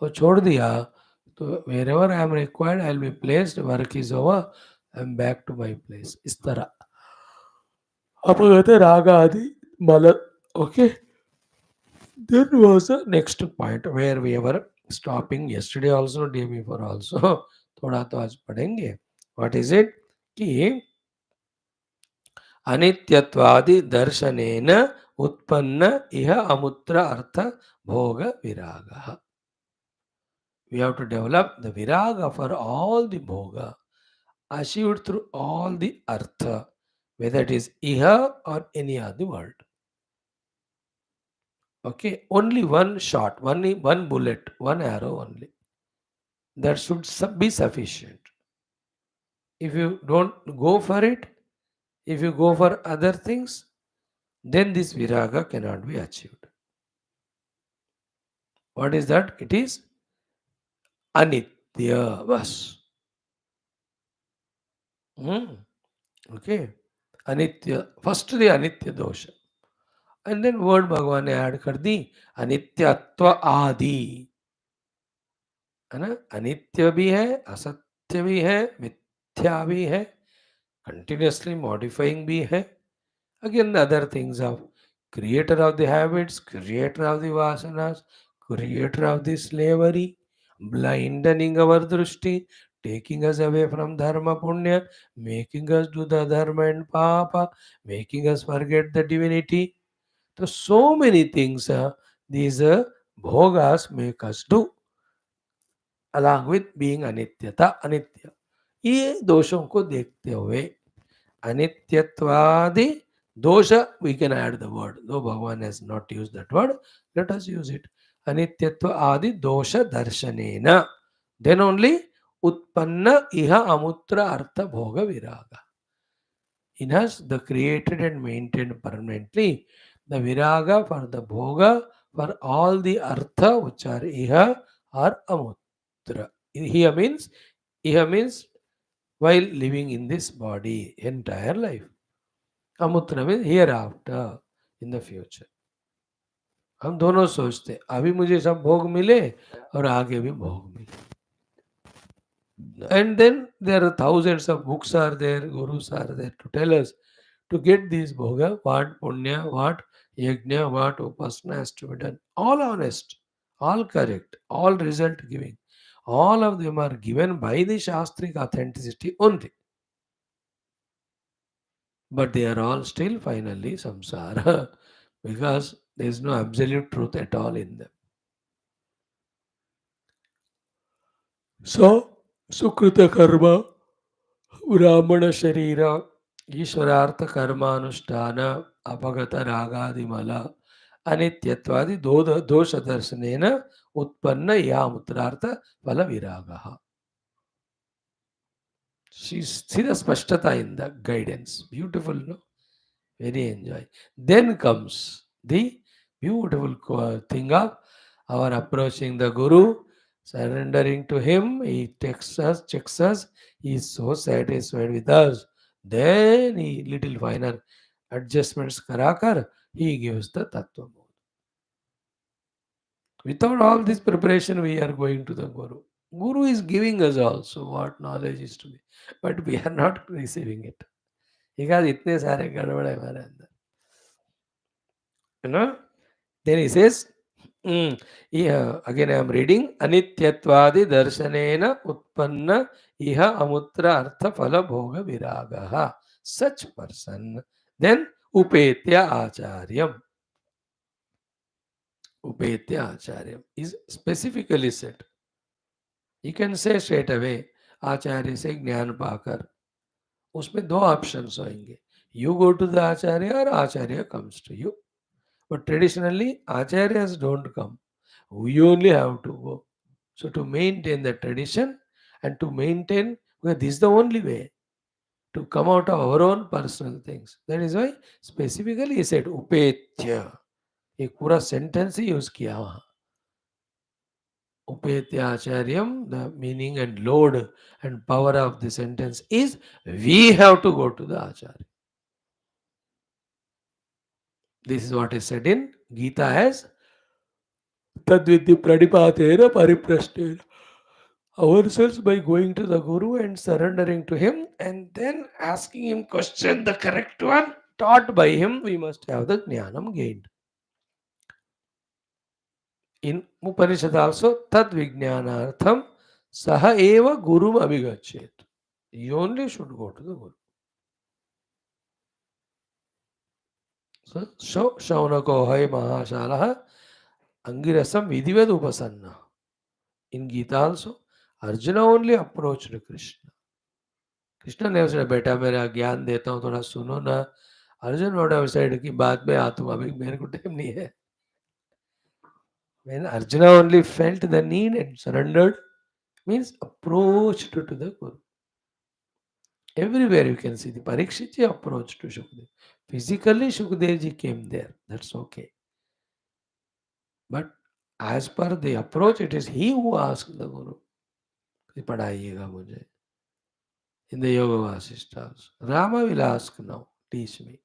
वो छोड़ दिया तो wherever I am required I will be placed. Work is over. I am back to my place. इस तरह आप कहते हैं राग आदि मल. Okay. Then was the next point where we were stopping yesterday also, day before also. थोड़ा तो आज पढ़ेंगे. What is it? कि अनित्यत्वादि दर्शनेन उत्पन्न इह अमुत्र अर्थ भोग विरागः. We have to develop the viraga for all the bhoga, achieved through all the artha, whether it is iha or any other world. Okay, only one shot, one bullet, one arrow only. That should be sufficient. If you don't go for it, if you go for other things, then this viraga cannot be achieved. What is that? It is anitya. Bas. Okay. अनित्य, first the अनित्य दोष, and then word भगवान ने add कर दी अनित्यत्व आदि, है ना। अनित्य भी है, असत्य भी है, मिथ्या भी है, कंटिन्यूअसली मॉडिफाइंग भी है. Again, the other things of creator of the habits, creator of the vasanas, creator of the slavery, blinding our drushti, taking us away from dharma punya, making us do the dharma and papa, making us forget the divinity. So many things these bhogas make us do, along with being anityata, anitya. ये दोषों को देखते हुए अनित्यत्वादि dosha, we can add the word, though Bhagavan has not used that word, let us use it. Anityatva adi dosha darshanena, then only utpanna iha amutra artha bhoga viraga. In us, the created and maintained permanently, the viraga for the bhoga, for all the artha which are iha or amutra. Iha means while living in this body, entire life. अमूत्र में here after, in the future. हम दोनों सोचते अभी मुझे सब भोग मिले और आगे भी भोग मिले. And then there are thousands of books are there, gurus are there to tell us to get these bhoga, what punya, what yajna, what upasana has to be done. All honest, all correct, all result giving. All of them are given by the Shastric authenticity only. But they are all still finally samsara because there is no absolute truth at all in them. So, Sukrita karma, Brahmana sharira, Ishwarartha karma anushtana, Apagata ragadimala, Anityatwadi dosha darshanena, Utpanna yamutrartha phala viragaha. See the spashtata in the guidance. Beautiful, no? Very enjoy. Then comes the beautiful thing of our approaching the Guru, surrendering to him. He texts us, checks us. He is so satisfied with us. Then he little finer adjustments karakar, he gives the tattva. Without all this preparation, we are going to the Guru. Guru is giving us also what knowledge is to be, but we are not receiving it. Because इतने सारे गड़बड़ है हमारे अंदर, you know. Then he says, yeah, again I am reading, Anityatvadi darshanena utpanna iha amutra artha phala bhoga viragaha. Such person, then upetya acharyam. Upetya acharyam is specifically said. You can say straight away, आचार्य से ज्ञान पाकर. उसमें दो options होंगे, you go to the acharya or acharya comes to you. But traditionally, acharyas don't come. We only have to go. So to maintain the tradition and to maintain, because this is the only way to come out of our own personal things. That is why specifically he said upetya. एक पूरा sentence ही use किया वहां. Upetya acharyam, the meaning and load and power of the sentence is we have to go to the acharya. This is what is said in Gita as Tadvidhi pranipatena pariprashtena. Ourselves by going to the Guru and surrendering to him and then asking him question, the correct one, taught by him, we must have the jnanam gained. In Upanishad also, tad vijnanartham saha eva gurum abhigachet. You only should go to the Guru. So Shaunako hai mahashalah angirasam vidhivad upasanna. In Gita also, Arjuna only approached Krishna. Krishna never said, बेटा मेरा ज्ञान देता हूँ थोड़ा सुनो ना. Arjuna would have said कि बाद में आता हूँ, अभी मेरे को टाइम नहीं है. When Arjuna only felt the need and surrendered, means approached to the Guru. Everywhere you can see the Parikshit ji approach to Shukdev. Physically Shukdev ji came there. That's okay. But as per the approach, it is he who asked the Guru. पढ़ाइएगा मुझे. In the Yoga Vasishtas, Rama will ask now. teach me.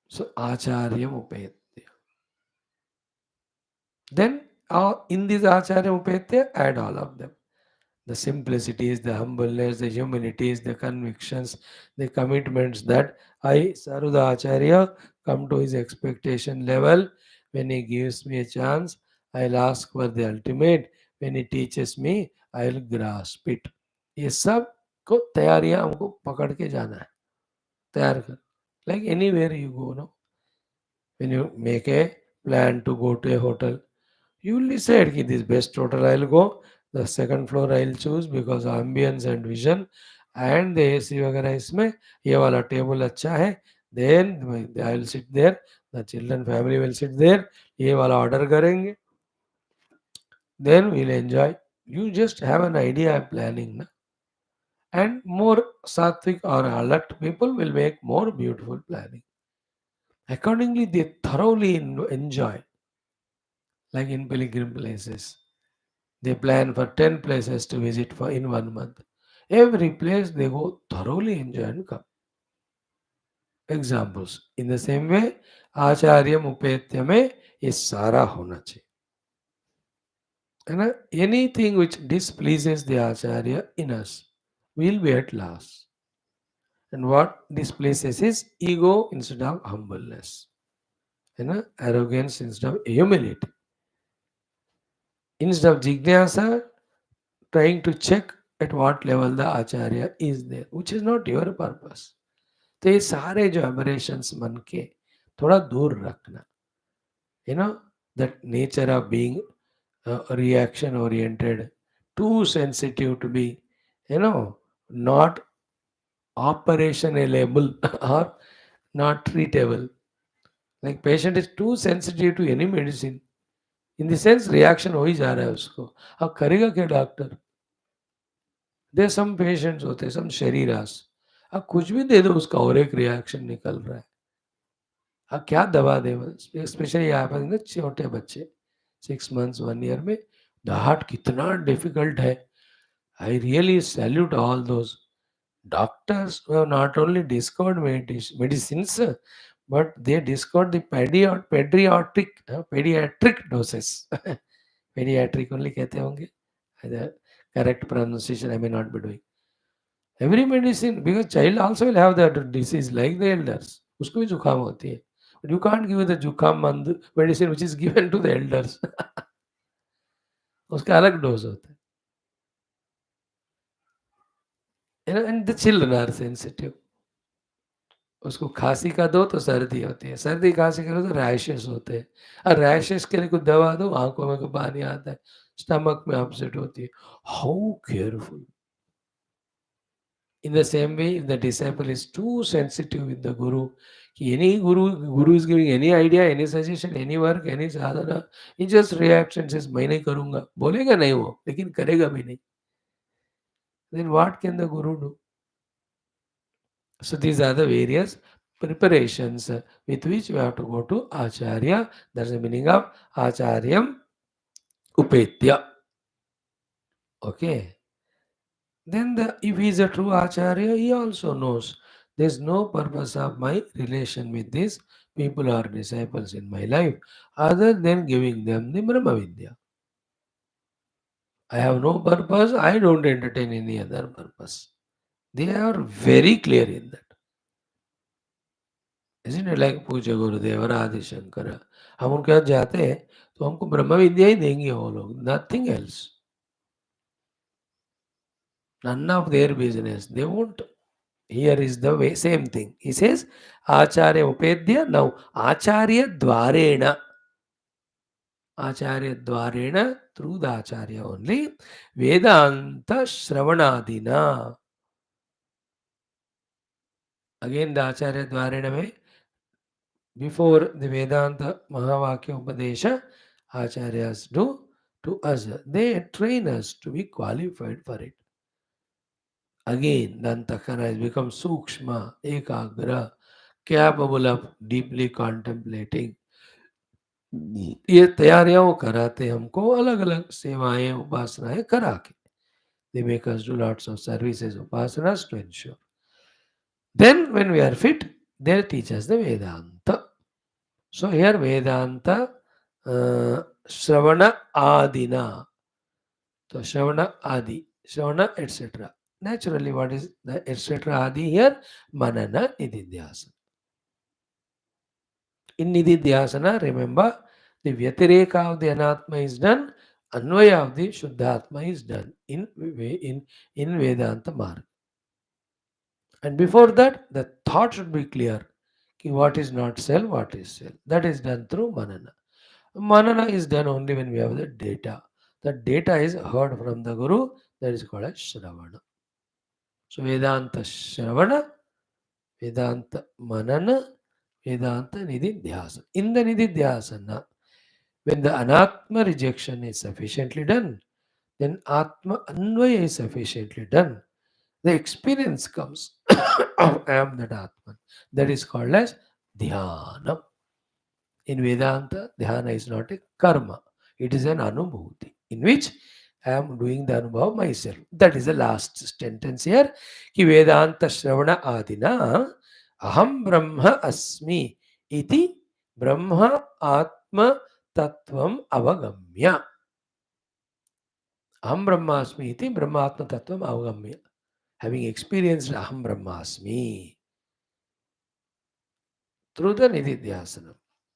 So Acharyam Upayatya. Then in this Acharya Upayatya, add all of them. The simplicities, the humbleness, the humanities, the convictions, the commitments that I, Saruda Acharya, come to his expectation level. When he gives me a chance, I'll ask for the ultimate. When he teaches me, I'll grasp it. ये सब को तैयारियां हमको पकड़ के जाना है, तैयार कर. Like anywhere you go, no, when you make a plan to go to a hotel, you will decide कि this best hotel I'll go, the second floor I'll choose because ambience and vision and the AC वगैरह इसमें, ये वाला table अच्छा है, then I'll sit there, the children family will sit there, ये वाला order करेंगे, then we'll enjoy. You just have an idea of planning, na? And more sattvic or alert people will make more beautiful planning. Accordingly, they thoroughly enjoy, like in pilgrim places. They plan for 10 places to visit for in 1 month. Every place they go thoroughly enjoy and come. Examples. In the same way, Acharya Upetya में ये सारा होना चाहिए. And anything which displeases the Acharya in us will be at loss. And what displeases is ego instead of humbleness. Arrogance instead of humility. Instead of jignasa, trying to check at what level the Acharya is there, which is not your purpose. तो ये सारे जो aberrations मन के थोड़ा दूर रखना. you know that nature of being reaction oriented, too sensitive to be, not operationable or not treatable. Like patient is too sensitive to any medicine. In the sense reaction हो ही जा रहा है उसको. अब करेगा क्या डॉक्टर? देयर सम पेशेंट्स होते हैं, सम शरीरास, अब कुछ भी दे दो उसका और एक रिएक्शन निकल रहा है. अब क्या दवा दे? स्पेशली यहाँ पर ना छोटे बच्चे 6 months 1 year में द हार्ट कितना डिफिकल्ट है. I really salute all those doctors who have not only discovered medicines, but they discovered the pediatric doses. Pediatric only कहते होंगे. The correct pronunciation I may not be doing. Every medicine, because child also will have that disease like the elders. उसको भी जुकाम होती है. But you can't give the जुकाम medicine which is given to the elders. उसका अलग dose होता है. And the children are sensitive. उसको खांसी का दो तो सर्दी होती है, सर्दी खांसी करो तो रैशेस होते हैं, और रैशेस के लिए कुछ दवा दो आंखों में को पानी आता है, स्टमक में अपसेट होती है. How careful. In the same way, if the disciple is too sensitive with the guru, any guru is giving any idea, any suggestion, any work, any sadhana, he just reacts and says, मैं नहीं करूँगा. बोलेगा नहीं वो, लेकिन करेगा भी नहीं. Then what can the guru do? So these are the various preparations with which we have to go to Acharya. That's the meaning of Acharyam Upetya. Okay. Then if he is a true Acharya, he also knows there is no purpose of my relation with these people or disciples in my life other than giving them the Brahma Vidya. I have no purpose, I don't entertain any other purpose. They are very clear in that. Isn't it like पूज्य गुरुदेव और आदि शंकर? हम उनके यहाँ जाते हैं तो हमको ब्रह्म विद्या ही देंगे वो लोग, nothing else. None of their business. They won't. Here is the way, same thing. He says, Acharya Upedya. Now, Acharya Dvarena, through the Acharya only, Vedanta Shravanadina. Again, the Acharya Dvarena mein, before the Vedanta Mahavakya Upadesha, Acharyas do to us. They train us to be qualified for it. Again, the Antakara has become Sukshma, Ekagra, capable of deeply contemplating. ये तैयारियां वो कराते हमको अलग अलग सेवाएं उपासनाएं करा के. They make us do lots of services, upasanas to ensure. Then, when we are fit, they teach us the Vedanta. So, here Vedanta, Shravana Adina. So, Shravana Adi, Shravana, etc. Naturally, what is the etc. Adi here? Manana Nididhyasana. In Nididhyasana, remember, the Vyatireka of the Anatma is done, Anvaya of the Shuddhatma is done in Vedanta Marg. And before that, the thought should be clear. Ki what is not self, what is self. That is done through Manana. Manana is done only when we have the data. The data is heard from the Guru, that is called as Shravana. So Vedanta Shravana, Vedanta Manana, Vedanta Nididhyasana. In the Nididhyasana, when the Anatma rejection is sufficiently done, then Atma Anvaya is sufficiently done. The experience comes of I am that Atman. That is called as Dhyana. In Vedanta, dhyana is not a karma, it is an anubhuti in which I am doing the anubhav myself. That is the last sentence here. Ki Vedanta Shravana Adina Aham Brahma Asmi iti Brahma Atma Tattvam Avagamya. Aham Brahmasmi iti Brahma Atma Tattvam Avagamya. Having experienced Aham Brahmasmi through the Nididhyasana,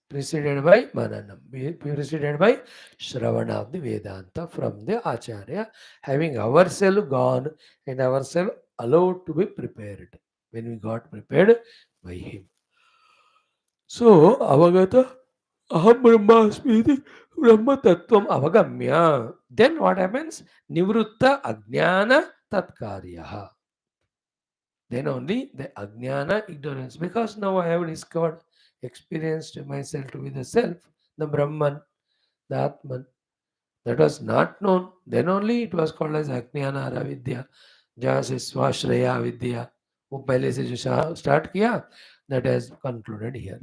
preceded by Mananam, preceded by Shravana of the Vedanta from the Acharya, having ourselves gone and ourselves allowed to be prepared when we got prepared by him. So, Avagata Aham Brahmasmiti Brahma Tattvam Avagamya. Then what happens? Nivrutta Ajnana Tatkaryaha. Then only the Ajnana, ignorance. Because now I have discovered, experienced myself to be the self, the Brahman, the Atman. That was not known. Then only it was called as Ajnana Avidya. जहाँ से स्वाश्रया विद्या वो पहले से जो start किया, that has concluded here.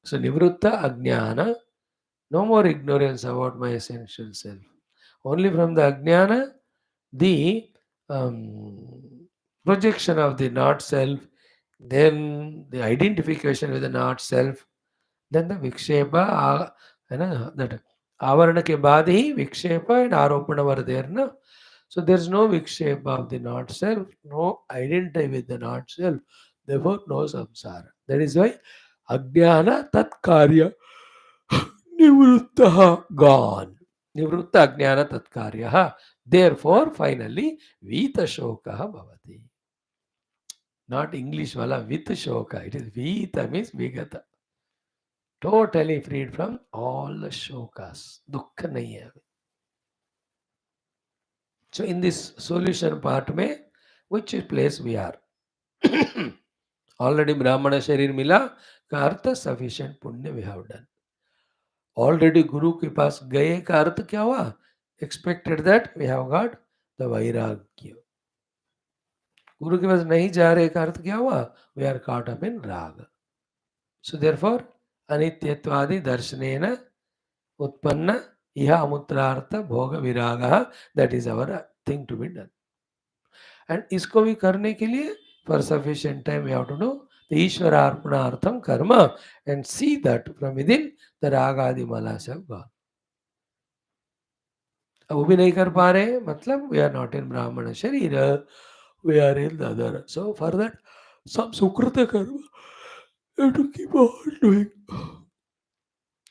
So nivrutta ajnana, no more ignorance about my essential self. Only from the ajnana, the projection of the not self, then the identification with the not self, then the vikshepa, है ना, that आवरण के बाद ही विक्षेप and आरोपण were there ना. So there is no vikshepa of the not self, no identity with the not self, therefore no samsara. That is why ajnana tat karya nivruttaha gone. Nivrutta ajnana tat karyaha. Therefore finally vita shokaha bhavati. Not English wala with shoka. It is vita means vigata. Totally freed from all the shokas. Dukkha nahi hai. So in this solution part में, which place we are? Already Brahmana Sharir Mila का अर्थ sufficient पुण्य we have done. Already Guru के पास गए का अर्थ क्या हुआ? Expected that we have got the vairagya. Guru के पास नहीं जा रहे का अर्थ क्या हुआ? We are caught up in raga. So therefore, अनित्यत्वादि दर्शनेन उत्पन्न इह अमुत्रार्थ भोग विराग, that is our thing to be done. And इसको भी करने के लिए for sufficient time we have to do the Ishvara Arpanartham karma and see that from within the ragadi malas have gone. अब वो भी नहीं कर पा रहे, मतलब we are not in Brahmana Sharira, we are in the other. So for that, some Sukrita karma you have to keep on doing.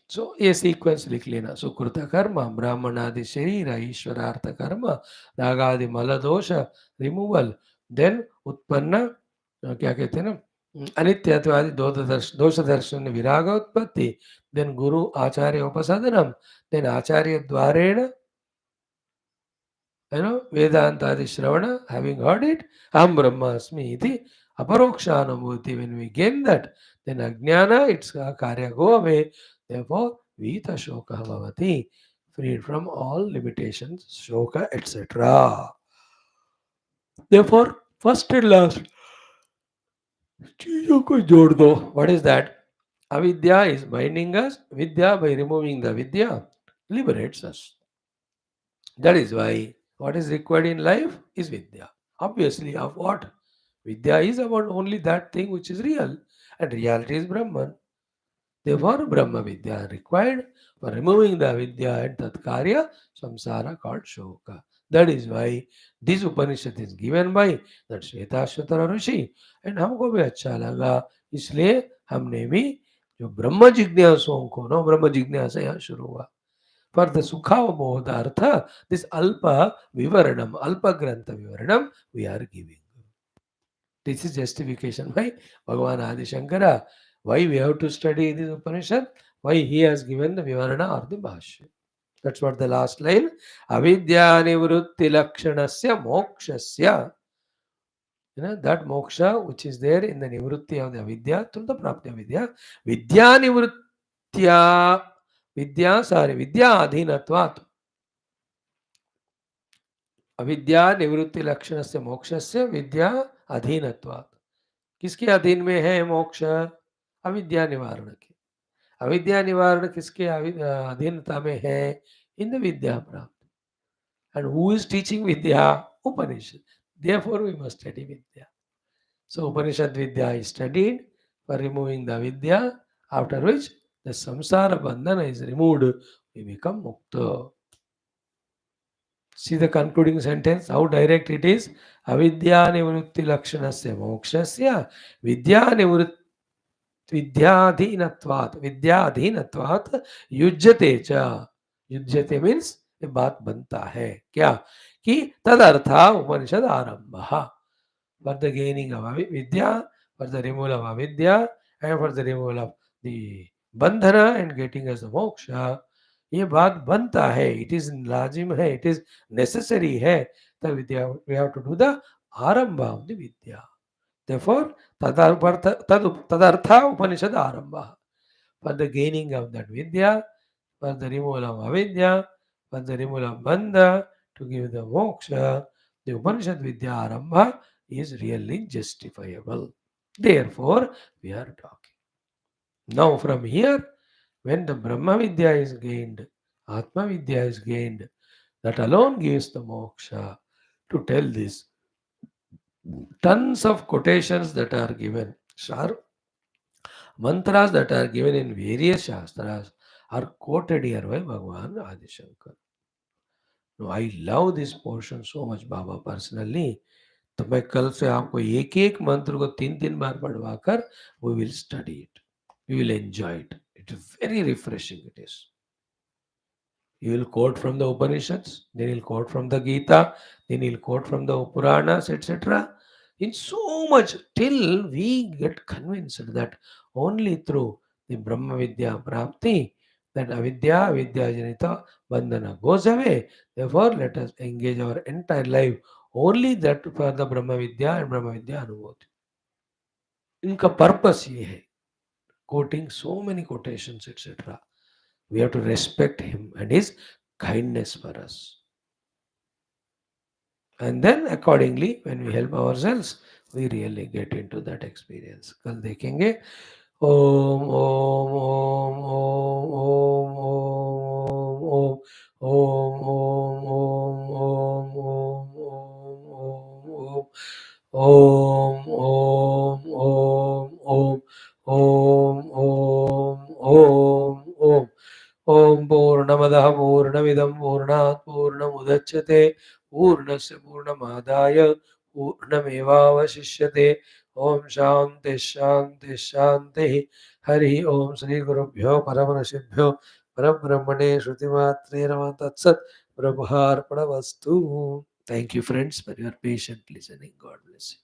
So ये sequence लिख लेना. सुकृत कर्म, ब्राह्मणादि शरीर, ईश्वरार्थ कर्म, रागादि मल दोष रिमूवल, देन उत्पन्न क्या कहते हैं ना, अनित्यत्वादि दोष दर्शन विराग उत्पत्ति, then Guru Acharya उपसाधनम, then Acharya द्वारेण Vedantadi Shravana, having heard it, Aham Brahmasmi iti aparokshanubhuti. When we gain that, then Ajnana, its karya go away. Therefore, Vita Shoka Bhavati, freed from all limitations, Shoka, etc. Therefore, first and last, चीजों को जोड़ दो. What is that? Avidya is binding us. Vidya, by removing the Vidya, liberates us. That is why What is required in life is Vidya. Obviously, of what? Vidya is about only that thing which is real, and reality is Brahman. Therefore, Brahma Vidya required for removing the Vidya and Tatkarya samsara called Shoka. That is why this Upanishad is given by that Shwethashwathara Rishi. And हमको भी अच्छा लगा, इसलिए हमने भी जो ब्रह्म जिज्ञासुओं को no ब्रह्म जिज्ञासा यहाँ शुरू हुआ. For the Sukhavabodhartha, this Alpa Vivaranam, Alpa Grantha Vivaranam, we are giving. This is justification by Bhagavan Adi Shankara. Why we have to study this Upanishad? Why he has given the Vivarana or the Bhashya. That's what the last line. Avidya nivrutti lakshanasya mokshasya. That moksha which is there in the nivrutti of the avidya through the prapti of vidya. Vidya nivruttya. Vidya adhinatvat. अविद्या निवृत्ति लक्षण से मोक्ष से विद्या अधीनत्वात्. किसके अधीन में है मोक्ष? अविद्या निवारण के. अविद्या निवारण किसके अधीनता में है? इन द विद्या प्राप्त. And who is teaching Vidya? Upanishad. Therefore we must study vidya. So Upanishad vidya is studied for removing the vidya, after which the samsara bandhana is removed, we become mukta. See the concluding sentence, how direct it is. Avidya nivrutti lakshanasya mokshasya vidya nivrutti विद्याधीनत्वात् युज्यते च. युज्यते means ये बात बनता है क्या कि तदर्था उपनिषद आरंभ. For the gaining of vidya, for the removal of avidya, and for the removal of the bandhana and getting us the moksha, ये बात बनता है. It is lazim है, it is necessary है. The vidya, we have to do the arambha of the vidya. Therefore, tadartha Upanishad arambha. For the gaining of that vidya, for the removal of avidya, for the removal of bandha, to give the moksha, the Upanishad vidya arambha is really justifiable. Therefore, we are talking. Now, from here, when the Brahma vidya is gained, Atma vidya is gained, that alone gives the moksha. To tell this, tons of quotations that are given, mantras that are given in various shastras are quoted here by Bhagavan Adi Shankara. No, I love this portion so much, Baba, personally. तो मैं कल से आपको एक एक मंत्र को 3-3 बार पढ़वा कर we will study it. We will enjoy it. It is very refreshing. It is. You will quote from the Upanishads, then you'll quote from the Gita, then you'll quote from the Puranas, etc. In so much till we get convinced that only through the Brahma Vidya Prapti that avidya, vidya janita bandhana goes away. Therefore, let us engage our entire life only that for the Brahma Vidya and Brahma Vidya Anubhuti. इनका purpose ये है, quoting so many quotations, etc. We have to respect him and his kindness for us. And then accordingly, when we help ourselves, we really get into that experience. कल देखेंगे. ओम ओम ओम ओम ओम ओम ओम ओम ओम ओम ओम ओम ओम ओम ओम ओम. ओम पूर्णमदः पूर्णमिदं पूर्णात् पूर्णमुदच्यते पूर्णस्य पूर्णमादाय पूर्णमेवावशिष्यते. ओम शांति शांति शांति. हरि ओम. श्री गुरुभ्यो परमऋषिभ्यो परब्रह्मणे श्रुतिमात्रे नमः. तत्सत्. ब्रह्मार्पणमस्तु. Thank you, friends, for your patient listening. God bless you.